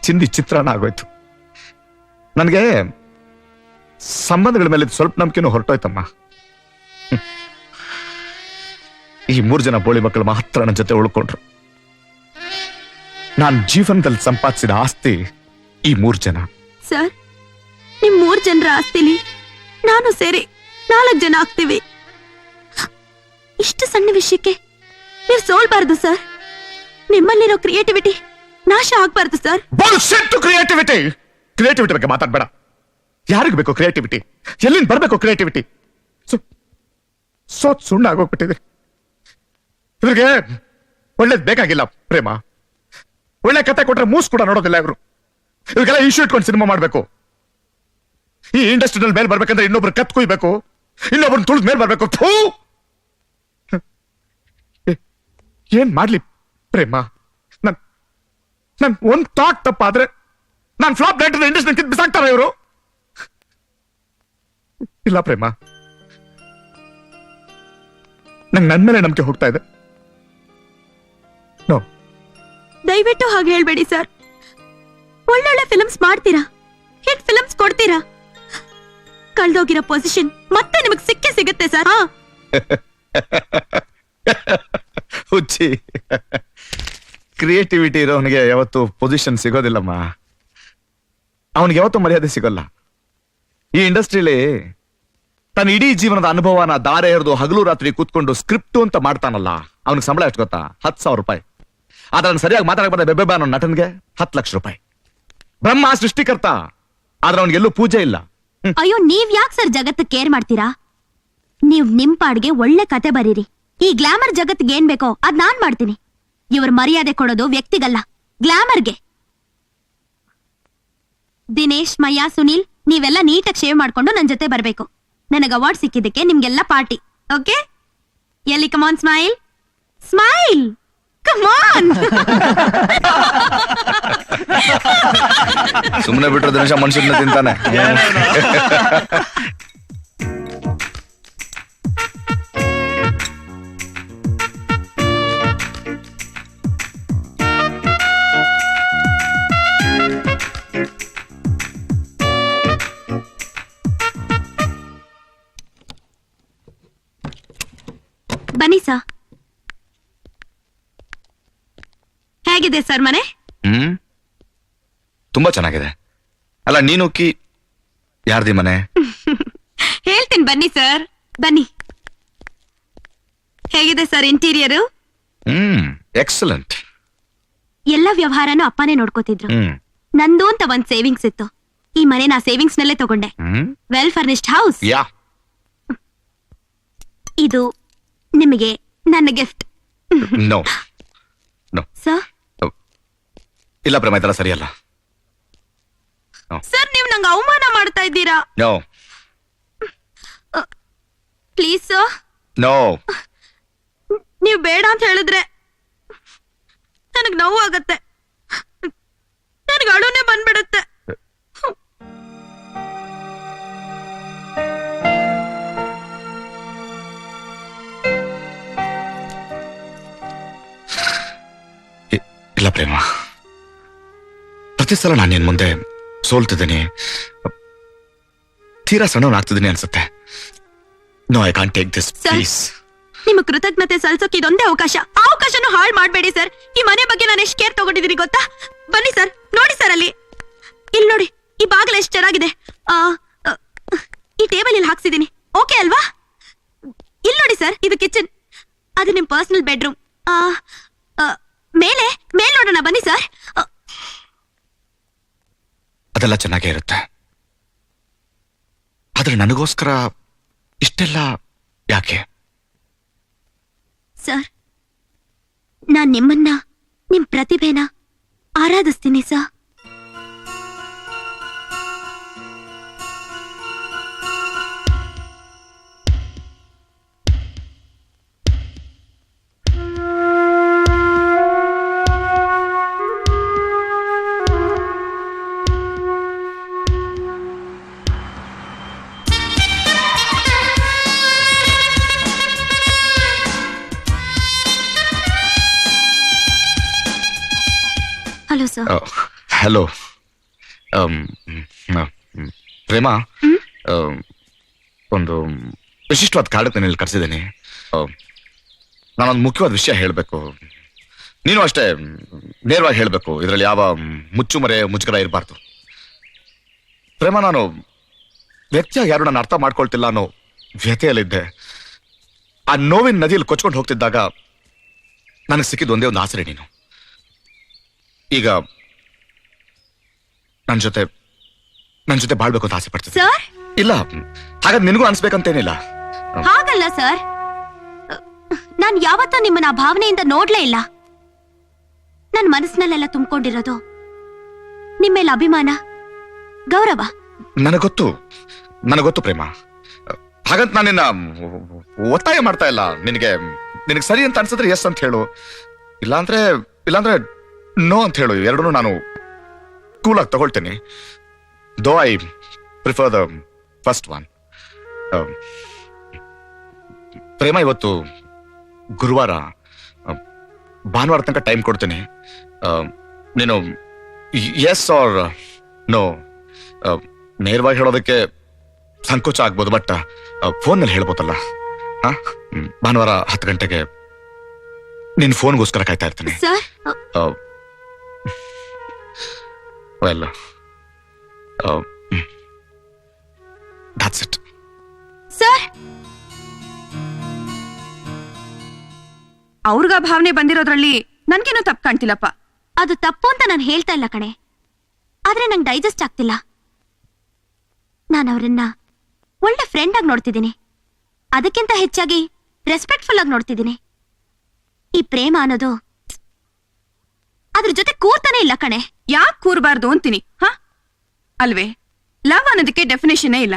ಚಿಂದಿ ಚಿತ್ರಾನ್ನ ಆಗೋಯ್ತು. ನನಗೆ ಸಂಬಂಧಗಳ ಮೇಲೆ ಸ್ವಲ್ಪ ನಂಬಿಕೆನೂ ಹೊರಟೋಯ್ತಮ್ಮ. ಈ 3 ಜನ ಬೋಳಿ ಮಕ್ಕಳು ಮಾತ್ರ ನನ್ನ ಜೊತೆ ಉಳ್ಕೊಂಡ್ರು. ನಾನು ಜೀವನದಲ್ಲಿ ಸಂಪಾದಿಸಿದ ಆಸ್ತಿ ಈ 3 ಜನ. ಸರ್, ನಿಮ್ 3 ಜನರ ಆಸ್ತಿಲಿ ನಾನು ಸೇರಿ 4 ಜನ ಆಗ್ತೀವಿ. ಇಷ್ಟು ಸಣ್ಣ ವಿಷಯಕ್ಕೆ ನೀವು ಸೋಲ್ಬಾರ್ದು ಸರ್. ನಿಮ್ಮಲ್ಲಿರೋ ಕ್ರಿಯೇಟಿವಿಟಿ ನಾಶ ಆಗ್ಬಾರ್ದು ಸರ್. ಕ್ರಿಯೇಟಿವಿಟಿ ಕ್ರಿಯೇಟಿವಿಟಿ ಬಗ್ಗೆ ಮಾತಾಡ್ಬೇಡ. ಯಾರಿಗೂ ಬೇಕು ಕ್ರಿಯೇಟಿವಿಟಿ? ಎಲ್ಲಿಂದ ಬರ್ಬೇಕು ಕ್ರಿಯೇಟಿವಿಟಿ? ಸೋತ್ ಸುಣ್ಣ ಆಗೋಗ್ಬಿಟ್ಟಿದೆ. ಇವ್ರಿಗೆ ಒಳ್ಳೇದ್ ಬೇಕಾಗಿಲ್ಲ ಪ್ರೇಮ. ಒಳ್ಳೆ ಕತೆ ಕೊಟ್ರೆ ಮೂಸ್ ಕೂಡ ನೋಡೋದಿಲ್ಲ ಇವರು. ಇವ್ರಿಗೆಲ್ಲ ಇಶ್ಯೂ ಇಟ್ಕೊಂಡು ಸಿನಿಮಾ ಮಾಡ್ಬೇಕು. ಈ ಇಂಡಸ್ಟ್ರಿನಲ್ಲಿ ಮೇಲ್ ಬರ್ಬೇಕಂದ್ರೆ ಇನ್ನೊಬ್ರು ಕತ್ ಕುಯ್ಬೇಕು, ಇನ್ನೊಬ್ರು ತುಳಿದ್ ಮೇಲ್ ಬರ್ಬೇಕು. ಏನ್ ಮಾಡ್ಲಿ ಪ್ರೇಮ? ನನ್ ಒಂದ್ ಥಾಟ್ ತಪ್ಪಾದ್ರೆ ನಾನ್ ಫ್ಲಾಪ್ ಡೈರೆಕ್ಟರ್ ಇಂಡಸ್ಟ್ರಿ ಕಿತ್ ಬಿಸಾಕ್ತಾರ ಇವರು. ಇಲ್ಲ ಪ್ರೇಮ, ನಂಗೆ ನನ್ ಮೇಲೆ ನಂಬಿಕೆ ಹೋಗ್ತಾ ಇದೆ. ನೋ, ದಯವಿಟ್ಟು ಹಾಗೆ ಹೇಳ್ಬೇಡಿ ಸರ್. ಒಳ್ಳೊಳ್ಳೆ ಫಿಲ್ಮ್ಸ್ ಮಾಡ್ತೀರಾ, ಹಿಟ್ ಫಿಲ್ಮ್ಸ್ ಕೊಡ್ತೀರಾ. ಕಳ್ದೋಗಿರೋ ಪೊಸಿಷನ್ ಮತ್ತೆ ನಿಮಗ್ ಸಿಕ್ಕೇ ಸಿಗುತ್ತೆ ಸರ್. ಹುಚ್ಚಿ, ಕ್ರಿಯೇಟಿವಿಟಿ ಇರೋನಿಗೆ ಯಾವತ್ತು ಪೊಸಿಷನ್ ಸಿಗೋದಿಲ್ಲಮ್ಮ. ಅವನಿಗೆ ಯಾವತ್ತೂ ಮರ್ಯಾದೆ ಸಿಗೋಲ್ಲ. ಈ ಇಂಡಸ್ಟ್ರಿಲಿ ತನ್ನ ಇಡೀ ಜೀವನದ ಅನುಭವನ ದಾರೆ ಎರೆದು ಹಗಲು ರಾತ್ರಿ ಕೂತ್ಕೊಂಡು ಸ್ಕ್ರಿಪ್ಟ್ ಅಂತ ಮಾಡ್ತಾನಲ್ಲ, ಅವನಿಗೆ ಸಂಬಳ ಎಷ್ಟು ಗೊತ್ತಾ? 10,000 ರೂಪಾಯಿ. ಆದ್ರೆ ಸರಿಯಾಗಿ ಮಾತಾಡಕ್ ಬಂದ ಬೆಬ್ಬೆ ಅನ್ನೋ ನಟನ್ಗೆ 10 ಲಕ್ಷ ರೂಪಾಯಿ. ಬ್ರಹ್ಮ ಸೃಷ್ಟಿಕರ್ತ, ಆದ್ರೆ ಅವನಿಗೆಲ್ಲೂ ಪೂಜೆ ಇಲ್ಲ. ಅಯ್ಯೋ, ನೀವ್ ಯಾಕೆ ಸರ್ ಜಗತ್ತು ಕೇರ್ ಮಾಡ್ತೀರಾ? ನೀವ್ ನಿಮ್ ಪಾಡ್ಗೆ ಒಳ್ಳೆ ಕತೆ ಬರೀರಿ. ಈ ಗ್ಲಾಮರ್ ಜಗತ್ತಿಗೆ ಏನ್ ಬೇಕೋ ಅದ್ ನಾನ್ ಮಾಡ್ತೀನಿ. ಇವ್ರ ಮರ್ಯಾದೆ ಕೊಡೋದು ವ್ಯಕ್ತಿಗಲ್ಲ, ಗ್ಲಾಮರ್ಗೆ. ದಿನೇಶ್, ಮಯ್ಯ, ಸುನೀಲ್ ನೀವೆಲ್ಲ ನೀಟಾಗಿ ಶೇವ್ ಮಾಡ್ಕೊಂಡು ನನ್ ಜೊತೆ ಬರ್ಬೇಕು. ನನಗೆ ಅವಾರ್ಡ್ ಸಿಕ್ಕಿದ್ದಕ್ಕೆ ನಿಮ್ಗೆಲ್ಲ ಪಾರ್ಟಿ. ಓಕೆ? ಎಲ್ಲಿ ಕಮಾನ್ ಸ್ಮೈಲ್ ಸ್ಮೈಲ್ ಕಮಾನ್. ಸುಮ್ಮನೆ ಬಿಟ್ರೆ ದಿನೇಶ ಮನುಷ್ಯನ ತಿಂತಾನೆ. ಬನ್ನಿ ಸರ್. ಹೇಗಿದೆ ಸರ್ ಮನೆ? ತುಂಬಾ ಚೆನ್ನಾಗಿದೆ. ಅಲ್ಲ ನೀನು ಯಾರ್ದಿ ಮನೆ? ಹೇಳ್ತೀನಿ ಬನ್ನಿ ಸರ್, ಬನ್ನಿ. ಹೇಗಿದೆ ಸರ್ ಇಂಟೀರಿಯರ್? ಎಕ್ಸಲೆಂಟ್. ಎಲ್ಲ ವ್ಯವಹಾರನೂ ಅಪ್ಪನೇ ನೋಡ್ಕೋತಿದ್ರು. ನಂದು ಅಂತ ಒಂದ್ ಸೇವಿಂಗ್ಸ್ ಇತ್ತು. ಈ ಮನೆ ನಾ ಸೇವಿಂಗ್ಸ್ ನಲ್ಲೇ ತಗೊಂಡೆ. Well furnished house. ಯಾ, ಇದು ನಿಮಗೆ ನನ್ನ ಗಿಫ್ಟ್. ನೋ ನೋ ಸರ್ ಇಲ್ಲ ಪ್ರೇಮ, ಈ ತರ ಸರಿಯಲ್ಲ. ಸರ್ ನೀವು ನಂಗೆ ಅವಮಾನ ಮಾಡ್ತಾ ಇದ್ದೀರಾ. No please sir. ನೋ, ನೀವು ಬೇಡ ಅಂತ ಹೇಳಿದ್ರೆ ನನಗ್ ನೋವು ಆಗತ್ತೆ. ನನಗೆ ಅಳುನೇ ಬಂದ್ಬಿಡುತ್ತೆ. ಇಲ್ಲ ಪ್ರೇಮ, ಪ್ರತಿ ಸಲ ನಾನು ನಿನ್ ಮುಂದೆ ಸೋಲ್ತಿದ್ದೀನಿ, ತೀರಾ ಸಣ್ಣವನಾಗ್ತಿದ್ದೀನಿ ಅನ್ಸುತ್ತೆ. No, I can't take this please. ನಿಮ್ಮ ಕೃತಜ್ಞತೆ ಸಲ್ಸೋಕೆ ಇದೊಂದೇ ಅವಕಾಶ. ಆ ಅವಕಾಶನೂ ಹಾಳು ಮಾಡಬೇಡಿ ಸರ್. ಈ ಮನೆ ಬಗ್ಗೆ ನಾನು ಎಷ್ಟು ಕೇರ್ ತಗೊಂಡಿದ್ದೀನಿ ಗೊತ್ತಾ? ಬನ್ನಿ ಸರ್, ನೋಡಿ ಸರ್, ಅಲ್ಲಿ ಇಲ್ಲಿ ನೋಡಿ, ಈ ಬಾಗಿಲು ಎಷ್ಟು ಚೆನ್ನಾಗಿದೆ. ಈ ಟೇಬಲ್ ಇಲ್ಲಿ ಹಾಕ್ಸಿದೀನಿ, ಓಕೆ ಅಲ್ವಾ? ಇಲ್ಲಿ ನೋಡಿ ಸರ್, ಇದು ಕಿಚನ್, ಅದು ನಿಮ್ ಪರ್ಸನಲ್ ಬೆಡ್ರೂಮ್. ಮೇಲೆ ನೋಡೋಣ ಬನ್ನಿ ಸರ್. ಅದೆಲ್ಲ ಚೆನ್ನಾಗೇ ಇರುತ್ತೆ, ಆದ್ರೆ ನನಗೋಸ್ಕರ ಇಷ್ಟೆಲ್ಲ ಯಾಕೆ? ಸರ್, ನಾನ್ ನಿಮ್ಮನ್ನ, ನಿಮ್ ಪ್ರತಿಭೆನ ಆರಾಧಿಸ್ತೀನಿ ಸರ್. Hello sir. ಹಲೋ ಪ್ರೇಮ, ಒಂದು ವಿಶಿಷ್ಟವಾದ ಕಾರಣಕ್ಕೆ ಇಲ್ಲಿ ಕರೆಸಿದ್ದೀನಿ. ನಾನೊಂದು ಮುಖ್ಯವಾದ ವಿಷಯ ಹೇಳಬೇಕು. ನೀನು ಅಷ್ಟೇ ನೇರವಾಗಿ ಹೇಳಬೇಕು, ಇದರಲ್ಲಿ ಯಾವ ಮುಚ್ಚುಮರೆ ಇರಬಾರ್ದು. ಪ್ರೇಮ, ನಾನು ವ್ಯಕ್ತಿಯಾಗಿ ಯಾರು ನಾನು ಅರ್ಥ ಮಾಡ್ಕೊಳ್ತಿಲ್ಲ ಅನ್ನೋ ವ್ಯಥೆಯಲ್ಲಿದ್ದೆ. ಆ ನೋವಿನ ನದಿಯಲ್ಲಿ ಕೊಚ್ಕೊಂಡು ಹೋಗ್ತಿದ್ದಾಗ ನನಗೆ ಸಿಕ್ಕಿದ್ದು ಒಂದೇ ಒಂದು ಆಸರೆ ನೀನು. ಈಗ ನನ್ನ ಜೊತೆ ಬಾಳ್ಬೇಕು ಅಂತ ಆಸೆ ಪಡ್ತೀನಿ. ಸರ್, ಇಲ್ಲ, ಹಾಗಾದ್ರೆ ನಿನಗೂ ಅನ್ಸ್ಬೇಕಂತೇನಿಲ್ಲ. ಹಾಗಲ್ಲ ಸರ್, ನಾನ್ ಯಾವತ್ತೂ ನಿಮ್ಮನ್ನ ಆ ಭಾವನೆಯಿಂದ ನೋಡ್ಲೇ ಇಲ್ಲ. ನನ್ನ ಮನಸ್ಸಿನಲ್ಲೆಲ್ಲ ತುಂಬಿಕೊಂಡಿರೋದು ನಿಮ್ಮ ಮೇಲೆ ಅಭಿಮಾನ, ಗೌರವ. ನನಗೊತ್ತು ಪ್ರೇಮ. ಹಾಗಂತ ನಾನು ನಿನ್ನ ಒತ್ತಾಯ ಮಾಡ್ತಾ ಇಲ್ಲ. ನಿನಗೆ ಸರಿ ಅಂತ ಅನ್ಸಿದ್ರೆ ಎಸ್ ಅಂತ ಹೇಳು, ಇಲ್ಲಾಂದ್ರೆ ನೋ ಅಂತ ಹೇಳು. ಎರಡನ್ನೂ ನಾನು ಕೂಲಾಗಿ ತಗೊಳ್ತೇನೆ. Though I prefer the first one. Prema, ಇವತ್ತು ಗುರುವಾರ, ಭಾನುವಾರ ತನಕ ಟೈಮ್ ಕೊಡ್ತೇನೆ. ನೀನು ಎಸ್ ಆರ್ ನೋ ನೇರವಾಗಿ ಹೇಳೋದಕ್ಕೆ ಸಂಕೋಚ ಆಗ್ಬೋದು, ಬಟ್ ಫೋನ್ನಲ್ಲಿ ಹೇಳ್ಬೋದಲ್ಲ. ಭಾನುವಾರ 10 ಗಂಟೆಗೆ ನಿನ್ನ ಫೋನ್ಗೋಸ್ಕರ ಕಾಯ್ತಾ ಇರ್ತೀನಿ. Sir, well, that's it. Sir, ಅವ್ರಿಗ ಭಾವನೆ ಬಂದಿರೋದ್ರಲ್ಲಿ ನನ್ಗೇನು ತಪ್ಪು ಕಾಣ್ತಿಲ್ಲಪ್ಪ. ಅದು ತಪ್ಪು ಅಂತ ನಾನು ಹೇಳ್ತಾ ಇಲ್ಲ ಕಣೆ, ಆದ್ರೆ ನಂಗೆ ಡೈಜೆಸ್ಟ್ ಆಗ್ತಿಲ್ಲ. ನಾನು ಅವರನ್ನ ಒಳ್ಳೆ ಫ್ರೆಂಡ್ ಆಗಿ ನೋಡ್ತಿದ್ದೀನಿ, ಅದಕ್ಕಿಂತ ಹೆಚ್ಚಾಗಿ ರೆಸ್ಪೆಕ್ಟ್ಫುಲ್ ಆಗಿ ನೋಡ್ತಿದ್ದೀನಿ. ಈ ಪ್ರೇಮ ಅನ್ನೋದು ಅದ್ರ ಜೊತೆ ಕೂರ್ತಾನೆ ಇಲ್ಲ ಕಣೆ. ಯಾಕೆ ಕೂರ್ಬಾರ್ದು ಅಂತೀನಿ. ಅಲ್ವೇ? ಲವ್ ಅನ್ನೋದಕ್ಕೆ ಡೆಫಿನೇಷನ್ನೇ ಇಲ್ಲ.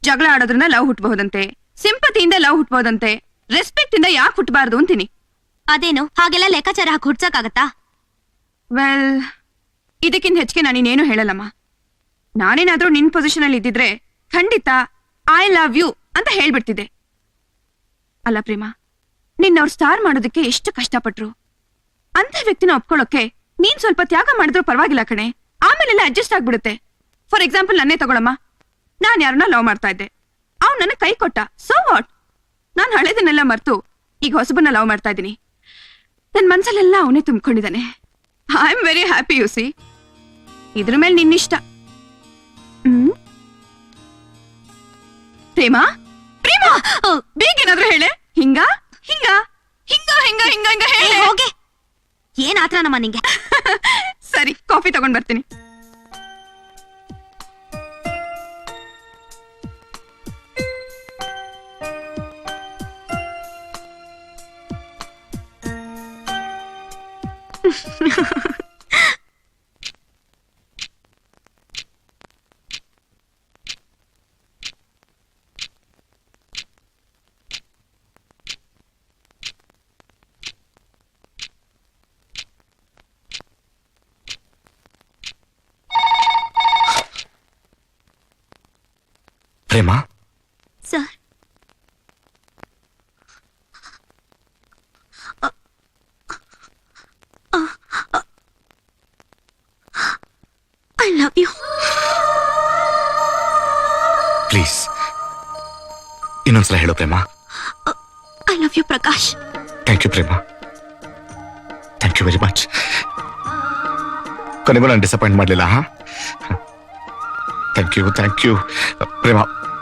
ಜಗಳ ಆಡೋದ್ರಿಂದ ಲವ್ ಹುಟ್ಟಬಹುದಂತೆ, ಸಿಂಪತಿಯಿಂದ ಲವ್ ಹುಟ್ಟಬಹುದಂತೆ, ರೆಸ್ಪೆಕ್ಟ್ ಇಂದ ಯಾಕೆ ಹುಟ್ಟಬಾರ್ದು ಅಂತೀನಿ. ಅದೇನು ಹಾಗೆಲ್ಲ ಲೆಕ್ಕಾಚಾರ ಹಾಕಿ ಹುಡ್ಸಕ್ಕಾಗತ್ತಾ? ವೆಲ್, ಇದಕ್ಕಿಂತ ಹೆಚ್ಚಿಗೆ ನಾನಿನ್ನೇನು ಹೇಳಲ್ಲಮ್ಮ. ನಾನೇನಾದ್ರೂ ನಿನ್ ಪೊಸಿಷನ್ ಅಲ್ಲಿ ಇದ್ದಿದ್ರೆ ಖಂಡಿತ ಐ ಲವ್ ಯು ಅಂತ ಹೇಳ್ಬಿಡ್ತಿದ್ದೆ. ಅಲ್ಲ ಪ್ರೇಮ, ನಿನ್ನವ್ರು ಸ್ಟಾರ್ ಮಾಡೋದಕ್ಕೆ ಎಷ್ಟು ಕಷ್ಟಪಟ್ರು. ಅಂತ ವ್ಯಕ್ತಿನ ಒಪ್ಕೊಳ್ಳೋಕೆ ನೀನ್ ಸ್ವಲ್ಪ ತ್ಯಾಗ ಮಾಡಿದ್ರು ಪರವಾಗಿಲ್ಲ ಕಣೆ. ಆಮೇಲೆಲ್ಲ ಅಡ್ಜಸ್ಟ್ ಆಗ್ಬಿಡುತ್ತೆ. ಫಾರ್ ಎಕ್ಸಾಂಪಲ್ ನನ್ನೇ ತಗೊಳಮ್ಮ. ನಾನ್ ಯಾರನ್ನ ಲವ್ ಮಾಡ್ತಾ ಇದ್ದೆ, ಅವ್ನು ನನಗೆ ಕೈ ಕೊಟ್ಟ. So what? ನಾನ್ ಹಳೆದನ್ನೆಲ್ಲ ಮರ್ತು ಈಗ ಹೊಸಬನ್ನ ಲವ್ ಮಾಡ್ತಾ ಇದ್ದೀನಿ. ನನ್ ಮನ್ಸಲ್ಲೆಲ್ಲ ಅವನೇ ತುಂಬಿಕೊಂಡಿದ್ದಾನೆ. I am very happy. You see, ಇದ್ರ ಮೇಲೆ ನಿನ್ನಿಷ್ಟ. ಪ್ರೇಮ, ಪ್ರೇಮ, ಬೇಗೇನಾದ್ರೂ ಹೇಳೆ. ಹಿಂಗ ಹಿಂಗ ಹಿಂಗ ಹಿಂಗ ಹಿಂಗ ಹಿಂಗ ಹೇಳಿ. ಹೋಗೆ, ಏನ್ ಆತ್ರ ನಮ್ಮ ನಿಂಗೆ. ಸರಿ, ಕಾಫಿ ತಗೊಂಡ್ ಬರ್ತೀನಿ. Prema, sir, I love you. Please ಇನ್ನೊಂದ್ಸಲ ಹೇಳು Prema. I love you Prakash. Thank you Prema, thank you very much. ಕೊನೆಗೂ ನಾನು ಡಿಸಪಾಯಿಂಟ್ ಮಾಡಲಿಲ್ಲ. ಹಾ, ಥ್ಯಾಂಕ್ ಯು ಪ್ರೇಮ.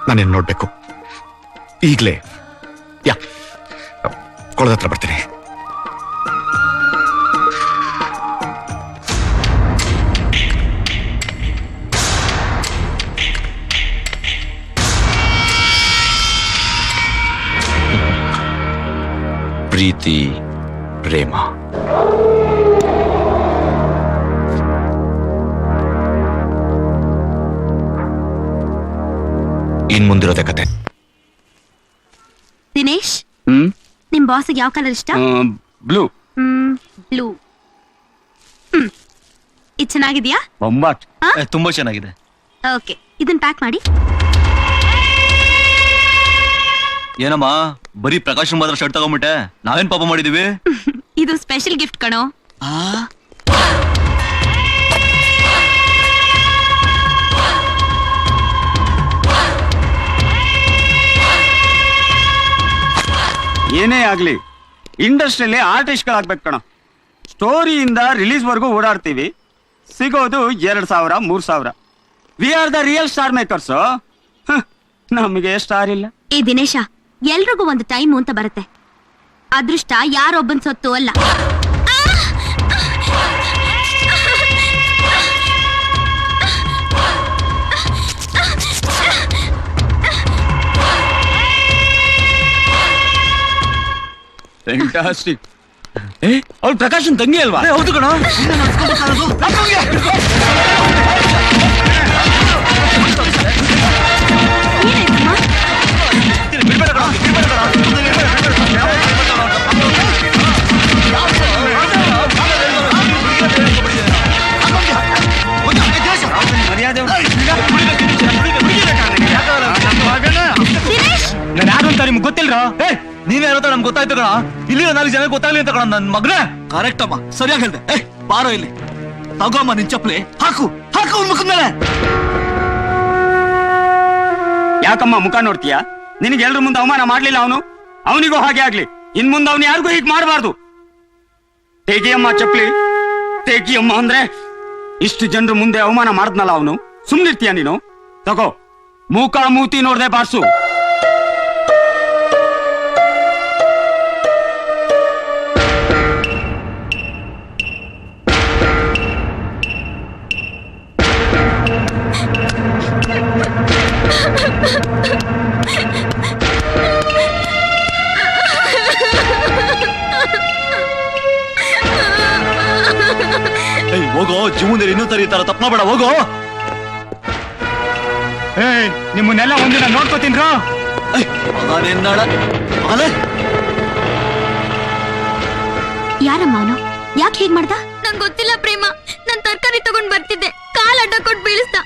ನಾನೇನು ನೋಡ್ಬೇಕು ಈಗಲೇ? ಯಾ, ಕೊಳದ ಹತ್ರ ಬರ್ತೀನಿ. ಪ್ರೀತಿ ಪ್ರೇಮ, ಇನ್ ಮುಂದಿರೋದೇ ಕತೆ. ದಿನೇಶ್, ನಿಮ್ ಬಾಸ್ಗೆ ಯಾವ ಕಲರ್ ಇಷ್ಟ? ಬ್ಲೂ. ಬ್ಲೂ. ಇದು ಚೆನ್ನಾಗಿದ್ಯಾ? ಬೊಂಬಾಟ್. ತುಂಬಾ ಚೆನ್ನಾಗಿದೆ. ಓಕೆ, ಇದನ್ನ ಪ್ಯಾಕ್ ಮಾಡಿ. ಏನಮ್ಮ ಬರೀ ಪ್ರಕಾಶ್ ಮಾತ್ರ ಶರ್ಟ್ ತಗೊಂಡ್ಬಿಟ್ಟೆ, ನಾವೇನ್ ಪಾಪ ಮಾಡಿದೀವಿ? ಇದು ಸ್ಪೆಷಲ್ ಗಿಫ್ಟ್ ಕಣೋ. ಏನೇ ಆಗ್ಲಿ ಇಂಡಸ್ಟ್ರಿಯಲ್ಲಿ ಆರ್ಟಿಸ್ಟ್ಗಳಾಗ್ಬೇಕು ಕಣ. ಸ್ಟೋರಿಯಿಂದ ರಿಲೀಸ್ ವರ್ಗೂ ಓಡಾಡ್ತೀವಿ, ಸಿಗೋದು 2,000 3,000. We are the real star makers. ನಮಗೆ ಸ್ಟಾರ್ ಇಲ್ಲ. ಏ ದಿನೇಶ, ಎಲ್ರಿಗೂ ಒಂದು ಟೈಮ್ ಅಂತ ಬರುತ್ತೆ. ಅದೃಷ್ಟ ಯಾರೊಬ್ಬನ್ ಸೊತ್ತು ಅಲ್ಲ. ಫ್ಯಾಂಟಾಸ್ಟಿಕ್. ಅವ್ಳು ಪ್ರಕಾಶನ್ ತಂಗಿ ಅಲ್ವಾ? ಹೌದು ಕಣ. ನಾನು ಯಾರು ಅಂತ ನಿಮ್ಗೆ ಗೊತ್ತಿಲ್ರ? ನೀವೇ ಏನೋ ನಮ್ಗೆ ಗೊತ್ತಾಯ್ತು ಕಣ. ಇಲ್ಲಿ 4 ಜನ ಗೊತ್ತಾಗ್ಲಿ ಅಂತ ಕಣ ನನ್ ಮಗನೇ. ಕರೆಕ್ಟ್ ಅಮ್ಮ, ಸರಿಯಾಗಿ ಹೇಳ್ದೆ. ಬಾರೋ ಇಲ್ಲಿ, ತಗೋಮ್ಮ ನಿನ್ ಚಪ್ಪಲಿ, ಹಾಕು ಹಾಕು ಅವ್ನ ಮುಖದ ಮೇಲೆ. ಯಾಕಮ್ಮ ಮುಖ ನೋಡ್ತೀಯಾ? ನಿನಗೆ ಎಲ್ರ ಮುಂದೆ ಅವಮಾನ ಮಾಡ್ಲಿಲ್ಲ ಅವನು? ಅವನಿಗೂ ಹಾಗೆ ಆಗ್ಲಿ. ಇನ್ ಮುಂದೆ ಅವನು ಯಾರಿಗೂ ಹೀಗೆ ಮಾಡಬಾರ್ದು. ತೆಗಿಯಮ್ಮ ಚಪ್ಪಲಿ, ತೆಗಿಯಮ್ಮ ಅಂದ್ರೆ ಇಷ್ಟು ಜನರು ಮುಂದೆ ಅವಮಾನ ಮಾಡಿದ್ನಲ್ಲ ಅವನು. ಸುಮ್ನಿರ್ತೀಯ ನೀನು? ತಗೋ, ಮೂಕ ಮೂತಿ ನೋಡ್ದೆ ಬಾರ್ಸು. ಹೋಗೋ, ಜೀವನದಲ್ಲಿ ಇನ್ನೂ ತರ ತಪ್ಪ ಮಾಡಬೇಡ, ಹೋಗೋ. ಏಯ್ ನಿಮ್ಮನ್ನೆಲ್ಲ ಒಂದಿನ ನೋಡ್ಕೋತೀನ್ರೋ. ಯಾರಮ್ಮ ಅವನು? ಯಾಕೆ ಹೀಗ್ ಮಾಡ್ದ? ನಂಗೆ ಗೊತ್ತಿಲ್ಲ ಪ್ರೇಮ. ನಾನ್ ತರಕಾರಿ ತಗೊಂಡ್ ಬರ್ತಿದ್ದೆ, ಕಾಲ್ ಅಡ್ಡ ಕೊಟ್ಟು ಬೀಳಿಸ್ದ,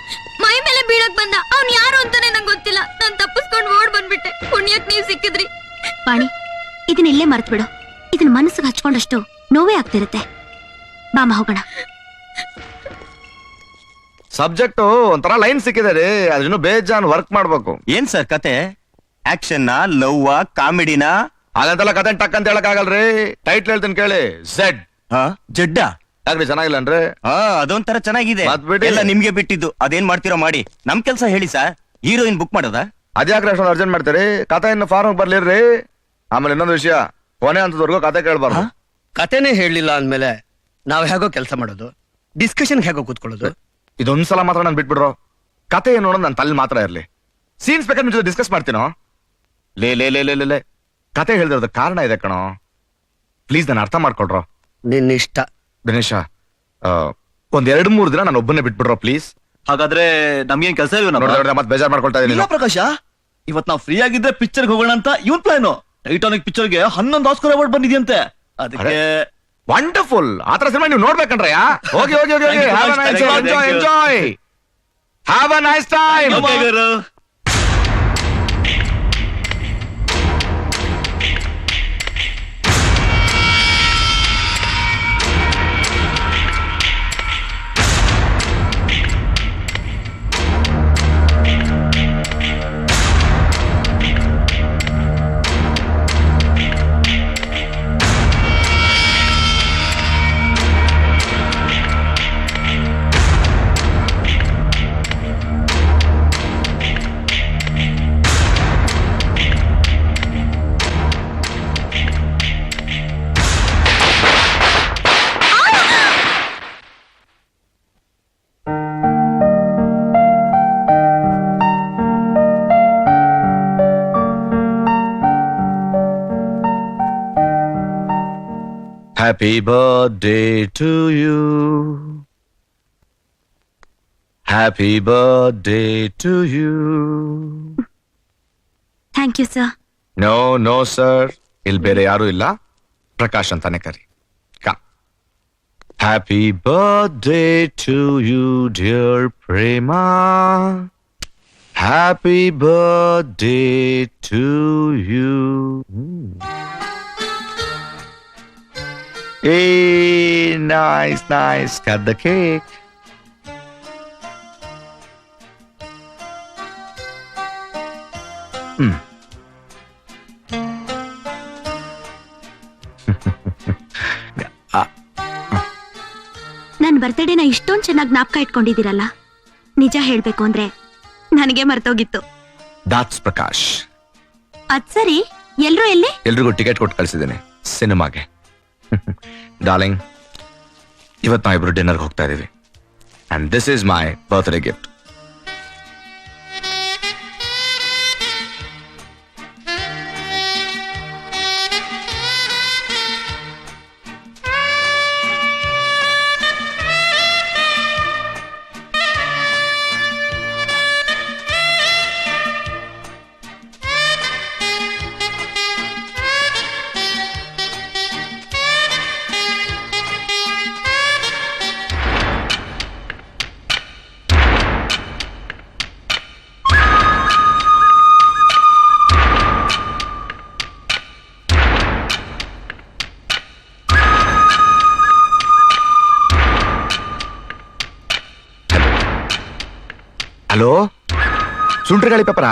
ಮೈ ಮೇಲೆ ಬೀಳಕ್ ಬಂದ. ಅವ್ನ್ ಯಾರು ಅಂತಾನೆ ನಂಗೆ ಗೊತ್ತಿಲ್ಲ. ನಾನ್ ತಪ್ಪಿಸ್ಕೊಂಡು ಓಡ್ ಬಂದ್ಬಿಟ್ಟೆ. ಪುಣ್ಯಕ್ ನೀವ್ ಸಿಕ್ಕಿದ್ರಿ. ವಾಣಿ, ಇದನ್ನ ಇಲ್ಲೇ ಮರ್ತ್ ಬಿಡು. ಇದನ್ನ ಮನಸ್ಸಿಗೆ ಹಚ್ಕೊಂಡಷ್ಟು ನೋವೇ ಆಗ್ತಿರುತ್ತೆ. ಬಾಮ ಹೋಗೋಣ. ಸಬ್ಜೆಕ್ಟ್ ಒಂಥರ ಲೈನ್ ಸಿಕ್ಕಿದೆ ರೀ, ಅದಿನ್ನು ಬೇಜಾನ್ ವರ್ಕ್ ಮಾಡ್ಬೇಕು. ಏನ್ ಸರ್ ಕತೆ? Action love ಕಾಮಿಡಿನಾ? ಹಾಗಂತೆಲ್ಲ ಕತೆ ಟಕ್ ಅಂತ ಹೇಳಕ್ ಆಗಲ್ರಿ. ಟೈಟ್ಲ್ ಹೇಳ್ತೀನಿ ಕೇಳಿ, ಝೆಡ್. ಜಡ್ಡ ಯಾಕ್ರಿ ಚೆನ್ನಾಗಿಲ್ಲನ್ರಿ? ಅದೊಂಥರ ಚೆನ್ನಾಗಿದೆ. ಮತ್ ಬಿಡಿ. ಎಲ್ಲ ನಿಮ್ಗೆ ಬಿಟ್ಟಿದ್ದು, ಅದೇನ್ ಮಾಡ್ತೀರೋ ಮಾಡಿ. ನಮ್ ಕೆಲ್ಸ ಹೇಳಿ ಸರ್. ಹೀರೋಯಿನ್ ಬುಕ್ ಮಾಡೋದಾ? ಅದ್ಯಾಕ್ರಿ ಅಷ್ಟೊಂದು ಅರ್ಜೆಂಟ್ ಮಾಡ್ತೀರಿ? ಕತೆ ಇನ್ನು ಫಾರ್ಮ್ ಬರ್ಲಿರ್ರಿ. ಆಮೇಲೆ ಇನ್ನೊಂದು ವಿಷಯ, ಕೊನೆ ಅಂತದವರೆಗೂ ಕತೆ ಕೇಳ್ಬಾರ್ದು. ಕತೆನೇ ಹೇಳಲಿಲ್ಲ ಅಂದ್ಮೇಲೆ ನಾವ್ ಹೇಗೋ ಕೆಲಸ ಮಾಡೋದು, ಡಿಸ್ಕಷನ್ ಹೇಗೋ ಕೂತ್ಕೊಳ್ಳೋದು? ಇದೊಂದ್ಸಲ ಮಾತ್ರ ನಾನು ಬಿಟ್ಬಿಡ್ರು. ಕತೆ ಏನು ಅನ್ನೋದು ನನ್ನ ತಲೆ ಮಾತ್ರ ಇರ್ಲಿ. ಸೀನ್ಸ್ ಬೇಕಾದ್ರೆ ನಿಮ್ ಜೊತೆ ಡಿಸ್ಕಸ್ ಮಾಡ್ತೀನೋ. ಲೇ ಲೇ ಲೇ ಲೇ ಲೇ ಕತೆ ಹೇಳ್ದಿರೋದ ಕಾರಣ ಇದೆ ಕಣೋ. ಪ್ಲೀಸ್ ನಾನು ಅರ್ಥ ಮಾಡ್ಕೊಳ್ರೋ. ನಿನ್ನ ಇಷ್ಟ. ದಿನೇಶ, ಒಂದ್ 2-3 ದಿನ ನಾನು ಒಬ್ಬನೇ ಬಿಟ್ಬಿಡ್ರೋ ಪ್ಲೀಸ್. ಹಾಗಾದ್ರೆ ನಮ್ಗೇನ್ ಕೆಲಸ ಇಲ್ವ? ಮತ್ತೆ ಬೇಜಾರ್ ಮಾಡ್ಕೊಳ್ತಾ ಇದೀನಿ. ಪ್ರಕಾಶ, ಇವತ್ ನಾವ್ ಫ್ರೀ ಆಗಿದ್ರೆ ಪಿಕ್ಚರ್ಗೆ ಹೋಗೋಣ ಅಂತ ಇವನ್ ಪ್ಲಾನು. ಟೈಟಾನಿಕ್ ಪಿಕ್ಚರ್ಗೆ 11 ಆಸ್ಕರ್ ಅವಾರ್ಡ್ ಬಂದಿದೆಯಂತೆ. ಅದಕ್ಕೆ ವಂಡರ್ಫುಲ್. ಆತರ ಸಿನಿಮಾ ನೀವು ನೋಡ್ಬೇಕಂಡ್ರಯ್ಯ. ಹೋಗಿ ಹೋಗಿ ಹೋಗಿ ಹೋಗಿ. Have a nice day. Enjoy enjoy. Have a nice time. Happy birthday to you. Happy birthday to you. Thank you sir. No, no, sir. ಇಲ್ಲಿ ಬೇರೆ ಯಾರು ಇಲ್ಲ. ಪ್ರಕಾಶ್ ಅಂತಾನೆ ಕರಿ. Happy birthday to you, dear Prema. Happy birthday to you. Hey, nice, nice. Cut the cake. ನನ್ನ ಬರ್ತ್ಡೇನ ಇಷ್ಟೊಂದು ಚೆನ್ನಾಗಿ ಜ್ಞಾಪಕ ಇಟ್ಕೊಂಡಿದ್ದೀರಲ್ಲ. ನಿಜ ಹೇಳ್ಬೇಕು ಅಂದ್ರೆ ನನಗೆ ಮರ್ತೋಗಿತ್ತು. That's ಪ್ರಕಾಶ್. ಅದ್ ಸರಿ, ಎಲ್ರು ಎಲ್ಲಿ? ಎಲ್ರಿಗೂ ಟಿಕೆಟ್ ಕೊಟ್ಟು ಕಳ್ಸಿದ್ದೀನಿ ಸಿನಿಮಾಗೆ. ಡಾರ್ಲಿಂಗ್, ಇವತ್ತು ನಾವಿಬ್ರು ಡಿನ್ನರ್ಗೆ ಹೋಗ್ತಾ ಇದೀವಿ. And this is my birthday gift. Hello, ಸುಂಟ್ರಿಗಾಳಿ ಪೇಪರಾ?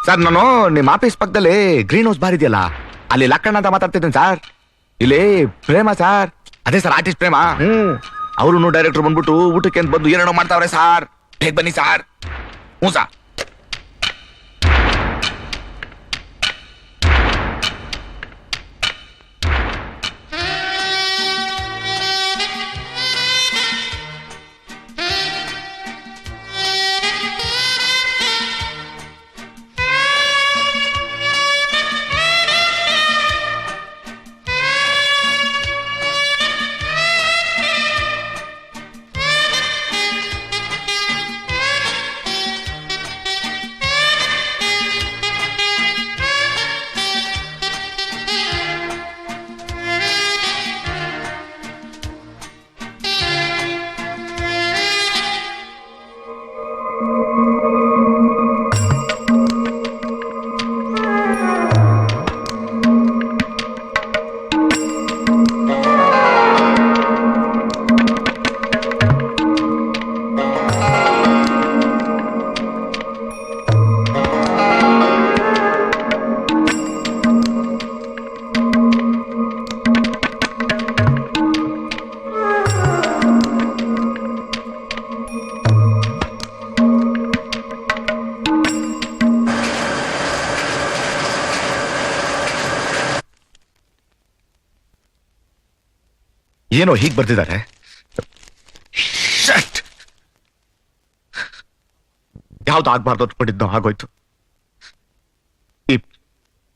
ಸರ್, ನಾನು ನಿಮ್ಮ ಆಫೀಸ್ ಪಕ್ಕದಲ್ಲಿ ಗ್ರೀನ್ ಹೌಸ್ ಬಾರ್ ಇದೆಯಲ್ಲ, ಅಲ್ಲಿ ಲಕ್ಕಣ್ಣ ಅಂತ ಮಾತಾಡ್ತಿದ್ದೀನಿ ಸರ್. ಇಲ್ಲಿ ಪ್ರೇಮ ಸರ್, ಅದೇ ಸರ್ ಆರ್ಟಿಸ್ಟ್ ಪ್ರೇಮ. ಅವರು ಡೈರೆಕ್ಟರ್ ಬಂದ್ಬಿಟ್ಟು ಊಟಕ್ಕೆ ಅಂತ ಬಂದು ಏನೇನೋ ಮಾಡ್ತಾವ್ರೆ ಸರ್. ಬೇಗ ಬನ್ನಿ ಸರ್. ಹ್ಞೂ ಸರ್. ಏನೋ ಹೀಗ್ ಬರ್ದಿದ್ದಾರೆ. ಯಾವ್ದು ಆಗ್ಬಾರ್ದು ಅನ್ಕೊಂಡಿದ್ನೋ ಆಗೋಯ್ತು.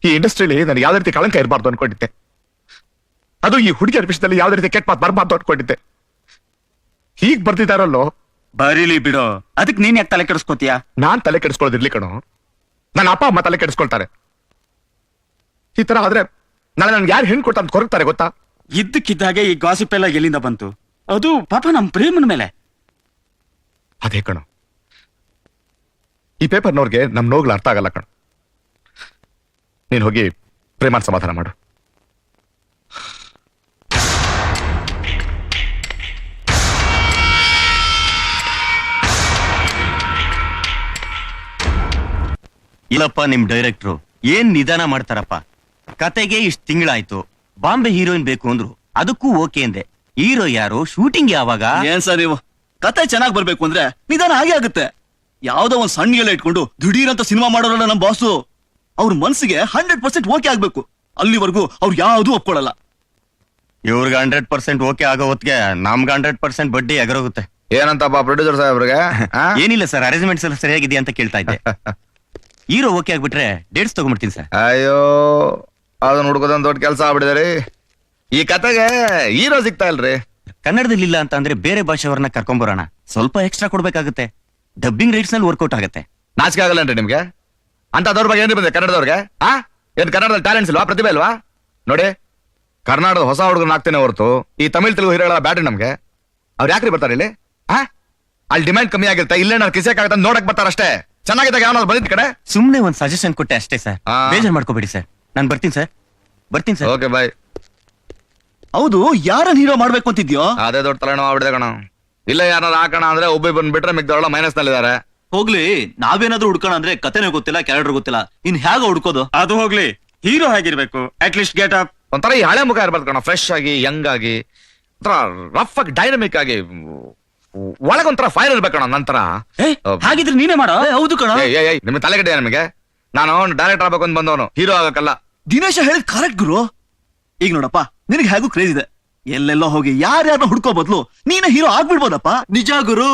ಈ ಇಂಡಸ್ಟ್ರಿಯಲ್ಲಿ ನನಗೆ ಯಾವ್ದೇ ರೀತಿ ಕಳಂಕ ಇರಬಾರ್ದು ಅನ್ಕೊಂಡಿದ್ದೆ. ಅದು ಈ ಹುಡುಗಿಯರ ವಿಷಯದಲ್ಲಿ ಯಾವ್ದೇ ರೀತಿ ಕೆಟ್ಟ ಮಾತು ಬರಬಾರ್ದು ಅನ್ಕೊಂಡಿದ್ದೆ. ಹೀಗ್ ಬರ್ದಿದಾರಲ್ಲೋ. ಬರೀಲಿ ಬಿಡೋ, ಅದಕ್ಕೆ ನೀನ್ ಯಾಕೆ ತಲೆ ಕೆಡಿಸ್ಕೋತೀಯ? ನಾನ್ ತಲೆ ಕೆಡಿಸ್ಕೊಳ್ಳೋದಿರ್ಲಿ ಕಣೋ, ನನ್ನ ಅಪ್ಪ ಅಮ್ಮ ತಲೆ ಕೆಡಿಸ್ಕೊಳ್ತಾರೆ. ಈ ತರ ಆದ್ರೆ ನಾಳೆ ನನ್ಗೆ ಯಾರು ಹೆಣ್ಣು ಕೊಡ್ತಾ ಅಂತ ಕೊರಗ್ತಾರೆ ಗೊತ್ತಾ? ಇದ್ದಕ್ಕಿದ್ದಾಗೆ ಈ ಗಾಸಿಪ್ ಎಲ್ಲ ಎಲ್ಲಿಂದ ಬಂತು? ಅದು ಪಾಪ ನಮ್ ಪ್ರೇಮನ ಮೇಲೆ. ಅದೇ ಕಣೋ, ಈ ಪೇಪರ್ನವ್ರಿಗೆ ನಮ್ ನೋಗ್ಲು ಅರ್ಥ ಆಗಲ್ಲ ಕಣೋ. ನೀನ್ ಹೋಗಿ ಪ್ರೇಮನ್ ಸಮಾಧಾನ ಮಾಡು. ಇಲ್ಲಪ್ಪ, ನಿಮ್ ಡೈರೆಕ್ಟ್ರು ಏನ್ ನಿಧಾನ ಮಾಡ್ತಾರಪ್ಪ. ಕತೆಗೆ ಇಷ್ಟ್ ತಿಂಗಳಾಯ್ತು, ಬಾಂಬೆ ಹೀರೋಯಿನ್ ಬೇಕು ಅಂದ್ರು, ಅದಕ್ಕೂ ಓಕೆ ಅಂದೆ. ಹೀರೋ ಯಾರು, ಶೂಟಿಂಗ್ ಯಾವಾಗ? ಏನ್ ಸರ್ ನೀವು, ಕತೆ ಚೆನ್ನಾಗ್ ಬರ್ಬೇಕು ಅಂದ್ರೆ ನಿಧಾನ ಹಾಗೆ ಆಗುತ್ತೆ. ಯಾವ್ದೋ ಒಂದ್ ಸಣ್ಣ ಎಲ್ಲ ಇಟ್ಕೊಂಡು ದಿಢೀರ್ ಅಂತ ಸಿನಿಮಾ ಮಾಡೋರಲ್ಲ ನಮ್ ಬಾಸು. ಅವ್ರ ಮನ್ಸಿಗೆ 100% ಓಕೆ ಆಗ್ಬೇಕು. ಅಲ್ಲಿವರೆಗೂ ಅವ್ರು ಯಾವ್ದು ಒಪ್ಕೊಳ್ಳಲ್ಲ. ಇವ್ರಿಗೆ 100% ಓಕೆ ಆಗೋ ಹೊತ್ತಿಗೆ ನಮ್ಗೆ 100% ಬಡ್ಡಿ ಎಗರೋಗುತ್ತೆ. ಏನಂತಪ್ಪ ಪ್ರೊಡ್ಯೂಸರ್ ಸಾಹೇಬ್ರಿಗೆ? ಏನಿಲ್ಲ ಸರ್, ಅರೇಂಜ್ಮೆಂಟ್ಸ್ ಎಲ್ಲ ಸರಿಯಾಗಿದೆಯಾ ಅಂತ ಕೇಳ್ತಾ ಇದ್ದೆ. ಹೀರೋ ಓಕೆ ಆಗ್ಬಿಟ್ರೆ ಡೇಟ್ಸ್ ತಗೊಂಡ್ಬಿಡ್ತೀನಿ ಸರ್. ಅಯ್ಯೋ, ಅದನ್ನ ಹುಡ್ಕೋದೊಂದ್ ದೊಡ್ಡ ಕೆಲಸ ಆಗ್ಬಿಟ್ಟಿದೆ. ಈ ಕತೆಗೆ ಹೀರೋ ಸಿಗ್ತಾ ಇಲ್ರಿ. ಕನ್ನಡದಲ್ಲಿ ಇಲ್ಲ ಅಂತ ಅಂದ್ರೆ ಬೇರೆ ಭಾಷೆಯವ್ರನ್ನ ಕರ್ಕೊಂಬರೋಣ, ಸ್ವಲ್ಪ ಎಕ್ಸ್ಟ್ರಾ ಕೊಡ್ಬೇಕಾಗುತ್ತೆ. ಡಬ್ಬಿಂಗ್ ರೈಟ್ಸ್ ನಲ್ಲಿ ವರ್ಕೌಟ್ ಆಗುತ್ತೆ. ನಾಚಿಕೆ ಆಗಲ್ಲನ್ರಿ ನಿಮ್ಗೆ? ಅಂತದವ್ರ ಬಗ್ಗೆ ಏನ್ರಿ ಬಂದೆ ಕನ್ನಡದವ್ರಿಗೆ? ಏನ್ ಕನ್ನಡದಲ್ಲಿ ಟ್ಯಾಲೆಂಟ್ಸ್ ಇಲ್ವಾ, ಪ್ರತಿಭೆ ಇಲ್ವಾ? ನೋಡಿ, ಕರ್ನಾಟಕದ ಹೊಸ ಹುಡುಗನ ಆಗ್ತೇನೆ ಹೊರತು ಈ ತಮಿಳ್ ತೆಲುಗು ಹೀರೋಗಳ ಬ್ಯಾಟ್ರಿ ನಮ್ಗೆ. ಅವ್ರು ಯಾಕ್ರಿ ಬರ್ತಾರೆ ಇಲ್ಲಿ? ಅಲ್ಲಿ ಡಿಮ್ಯಾಂಡ್ ಕಮ್ಮಿ ಆಗಿರುತ್ತೆ, ಇಲ್ಲೇ ನಾವು ಕಿಸೆಕಾಗತ್ತ ನೋಡಕ್ ಬರ್ತಾರಷ್ಟೇ. ಚೆನ್ನಾಗಿದ್ದಾಗ ಯಾವನಾದ್ರು ಬಂದಿದ್ ಕಡೆ ಸುಮ್ನೆ ಒಂದ್ ಸಜೆಷನ್ ಕೊಟ್ಟೆ ಅಷ್ಟೇ ಸರ್, ಬೇಜಾರ್ ಮಾಡ್ಕೋಬೇಡಿ ಸರ್. ನಾನ್ ಬರ್ತೀನಿ ಸರ್. Okay bye. ಹೌದು, ಯಾರನ್ನ ಹೀರೋ ಮಾಡ್ಬೇಕು ಅಂತಿದ್ಯೋ? ಅದೇ ದೊಡ್ಡ ತಲೆನೋವು ಆಗ್ಬಿಡಿದೆ ಕಣ. ಇಲ್ಲ ಯಾರು ಹಾಕೋಣ ಅಂದ್ರೆ ಒಬ್ಬ ಬಿಟ್ರೆ ಮಿಗ್ದವಳ ಮೈನಸ್ ನಲ್ಲಿದ್ದಾರೆ. ಹೋಗ್ಲಿ, ನಾವೇನಾದ್ರೂ ಹುಡ್ಕೋಣ ಅಂದ್ರೆ ಕತೆನೇ ಗೊತ್ತಿಲ್ಲ, ಕ್ಯಾರೆಕ್ಟರ್ ಗೊತ್ತಿಲ್ಲ, ಇನ್ ಹೇಗ ಹುಡ್ಕೋದು? ಅದು ಹೋಗ್ಲಿ, ಹೀರೋ ಹೇಗಿರ್ಬೇಕು? ಅಟ್ಲೀಸ್ಟ್ ಗೆಟ್ ಅಪ್ ಒಂಥರ ಈ ಹಳೆ ಮುಖ ಇರ್ಬಾರ್ದು ಕಣ, ಫ್ರೆಶ್ ಆಗಿ, ಯಂಗ್ ಆಗಿ, ಒಂಥರ ರಫ್ ಆಗಿ, ಡೈನಮಿಕ್ ಆಗಿ, ಒಳಗೊಂಥರ ಫೈರ್ ಇರ್ಬೇಕಣ. ನಂತರ ಹಾಗಿದ್ರೆ ನೀನೇ ಮಾಡೋ. ಹೌದು ಕಣ. ನಿಮ್ಗೆ ತಲೆಗಡೆ ನಮಗೆ? ನಾನು ಡೈರೆಕ್ಟರ್ ಆಗ್ಬೇಕು ಅಂತ ಬಂದವನು, ಹೀರೋ ಆಗಕ್ಕಲ್ಲ. ದಿನೇಶ ಹೇಳಿದ್ ಕರೆಕ್ಟ್ ಗುರು. ಈಗ ನೋಡಪ್ಪ, ನಿನಗೆ ಹೇಗೂ ಕ್ರೇಜ್ ಇದೆ. ಎಲ್ಲೆಲ್ಲೋ ಹೋಗಿ ಯಾರ್ಯಾರನ್ನ ಹುಡ್ಕೋ ಬದ್ಲು ನೀನೇ ಹೀರೋ ಆಗ್ಬಿಡ್ಬೋದಪ್ಪ. ನಿಜ ಗುರು.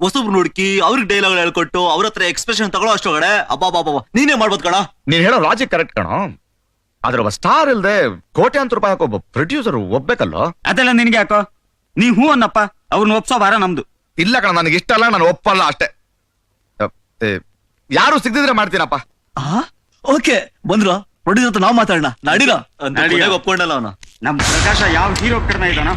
ಹೊಸಬ್ರು ಹುಡುಕಿ ಅವ್ರಿಗೆ ಡೈಲಾಗ್ ಹೇಳ್ಕೊಟ್ಟು ಅವ್ರ ಹತ್ರ ಎಕ್ಸ್ಪ್ರೆಷನ್ ತಗೊಳ್ಳೋ ಅಷ್ಟೊಳಗಡೆ ಅಬ್ಬಾ ನೀನೇ ಮಾಡ್ಬೋದು ಕಣ. ನೀನ್ ಹೇಳೋ ಲಾಜಿಕ್ ಕರೆಕ್ಟ್ ಕಣೋ, ಆದ್ರೆ ಒಬ್ಬ ಸ್ಟಾರ್ ಇಲ್ದೆ ಕೋಟ್ಯಾಂತರ ರೂಪಾಯಿ ಹಾಕೋ ಒಬ್ಬ ಪ್ರೊಡ್ಯೂಸರ್ ಒಬ್ಬೇಕಲ್ಲೋ. ಅದೆಲ್ಲ ನಿನ್ಗೆ ಯಾಕೋ? ನೀ ಹೂ ಅನ್ನಪ್ಪ, ಅವ್ರನ್ನ ಒಪ್ಸೋ ಭಾರ ನಮ್ದು. ಇಲ್ಲ ಕಣ, ನನಗೆ ಇಷ್ಟ ಅಲ್ಲ, ನಾನು ಒಪ್ಪಲ್ಲ ಅಷ್ಟೇ. ಯಾರು ಸಿಗದಿದ್ರೆ ಮಾಡ್ತೀನಪ್ಪ. ಓಕೆ, ಬಂದ್ರು ಪ್ರೊಡ್ಯೂಸರ್ ಹತ್ರ ನಾವ್ ಮಾತಾಡೋಣ. ನಡೀರ ಒಪ್ಕೊಂಡಲ್ಲ ಅವನು. ನಮ್ ಪ್ರಕಾಶ ಯಾವ ಹೀರೋ ಕಡಿಮೆ ಇದ್ದಾನ?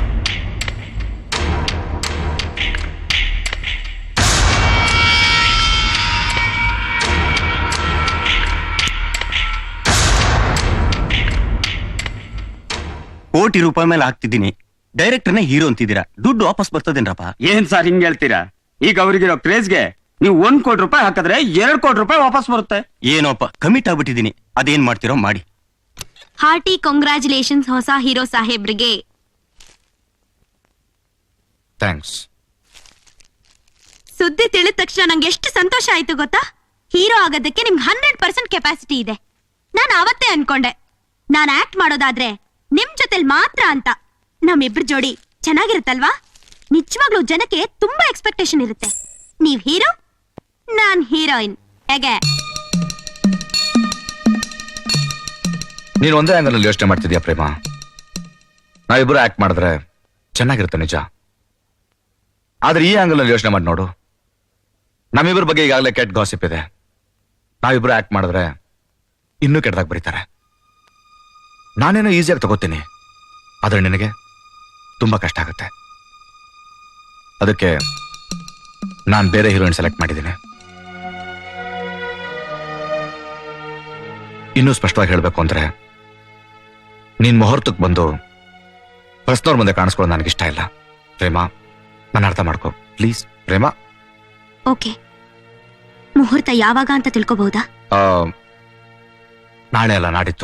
ಕೋಟಿ ರೂಪಾಯಿ ಮೇಲೆ ಹಾಕ್ತಿದ್ದೀನಿ, ಡೈರೆಕ್ಟರ್ನೇ ಹೀರೋ ಅಂತಿದ್ದೀರಾ, ದುಡ್ಡು ವಾಪಸ್ ಬರ್ತದೇನ್ರಪ್ಪ? ಏನ್ ಸರ್ ಹಿಂಗ್ ಹೇಳ್ತೀರಾ? ಈಗ ಅವ್ರಿಗಿರೋ ಕ್ರೇಜ್ಗೆ ನೀವು 1 ಕೋಟಿ ರೂಪಾಯಿ ಹಾಕಿದ್ರೆ 2 ಕೋಟಿ ರೂಪಾಯಿ ವಾಪಸ್ ಬರುತ್ತೆ. ಏನೋಪ್ಪ, ಕಮಿಟ್ ಆಗ್ಬಿಟ್ಟಿದ್ದೀನಿ, ಅದೇನ್ ಮಾಡ್ತಿರೋ ಮಾಡಿ. ಹಾರ್ಟಿ ಕಂಗ್ರಾಚುಲೇಷನ್ಸ್ ಹೊಸ ಹೀರೋ ಸಾಹೇಬ್ರಿಗೆ. ಥ್ಯಾಂಕ್ಸ್. ಸುದ್ದಿ ತಿಳಿದ ತಕ್ಷಣ ನಂಗೆ ಎಷ್ಟು ಸಂತೋಷ ಆಯ್ತು ಗೊತ್ತಾ? ಹೀರೋ ಆಗೋದಕ್ಕೆ ನಿಮ್ಗೆ 100% ಕೆಪಾಸಿಟಿ ಇದೆ. ನಾನು ಅವತ್ತೇ ಅನ್ಕೊಂಡೆ, ನಾನು ಆಕ್ಟ್ ಮಾಡೋದಾದ್ರೆ ನಿಮ್ ಜೊತೆಲ್ ಮಾತ್ರ ಅಂತ. ನಮ್ಮಿಬ್ರು ಜೋಡಿ ಚೆನ್ನಾಗಿರುತ್ತಲ್ವಾ? ನಿಜವಾಗ್ಲೂ ಜನಕ್ಕೆ ತುಂಬಾ ಎಕ್ಸ್ಪೆಕ್ಟೇಷನ್ ಇರುತ್ತೆ. ನೀವ್ ಹೀರೋ, ನಾನ್ ಹೀರೋಯಿನ್. ಹೇಗೆ? ನೀನ್ ಒಂದೇ ಆಂಗಲ್ ಅಲ್ಲಿ ಯೋಚನೆ ಮಾಡ್ತಿದ್ಯಾ ಪ್ರೇಮ? ನಾವಿಬ್ರು ಆಕ್ಟ್ ಮಾಡಿದ್ರೆ ಚೆನ್ನಾಗಿರುತ್ತೆ ನಿಜ, ಆದ್ರೆ ಈ ಆಂಗಲ್ ಅಲ್ಲಿ ಯೋಚನೆ ಮಾಡಿ ನೋಡು. ನಮ್ಮಿಬ್ರ ಬಗ್ಗೆ ಈಗಾಗಲೇ ಕೆಟ್ಟ ಗಾಸಿಪ್ ಇದೆ. ನಾವಿಬ್ರು ಆಕ್ಟ್ ಮಾಡಿದ್ರೆ ಇನ್ನೂ ಕೆಟ್ಟದಾಗ ಬರೀತಾರೆ. ನಾನೇನೋ ಈಸಿಯಾಗಿ ತಗೋತೀನಿ, ಆದ್ರೆ ನಿನಗೆ ತುಂಬಾ ಕಷ್ಟ ಆಗುತ್ತೆ. ಅದಕ್ಕೆ ನಾನು ಬೇರೆ ಹೀರೋಯಿನ್ ಸೆಲೆಕ್ಟ್ ಮಾಡಿದ್ದೀನಿ. ಇನ್ನೂ ಸ್ಪಷ್ಟವಾಗಿ ಹೇಳ್ಬೇಕು ಅಂದ್ರೆ, ನೀನ್ ಮುಹೂರ್ತಕ್ಕೆ ಬಂದು ಪ್ರಶ್ನವ್ರ ಮುಂದೆ ಕಾಣಿಸ್ಕೊಳ್ಳೋದು ನನಗಿಷ್ಟ ಇಲ್ಲ ಪ್ರೇಮ. ನನ್ನ ಅರ್ಥ ಮಾಡ್ಕೋ ಪ್ಲೀಸ್ ಪ್ರೇಮ. ಓಕೆ, ಮುಹೂರ್ತ ಯಾವಾಗ ಅಂತ ತಿಳ್ಕೊಬಹುದಾ? ನಾಳೆ ಅಲ್ಲ, ನಾಡಿದ್ದು.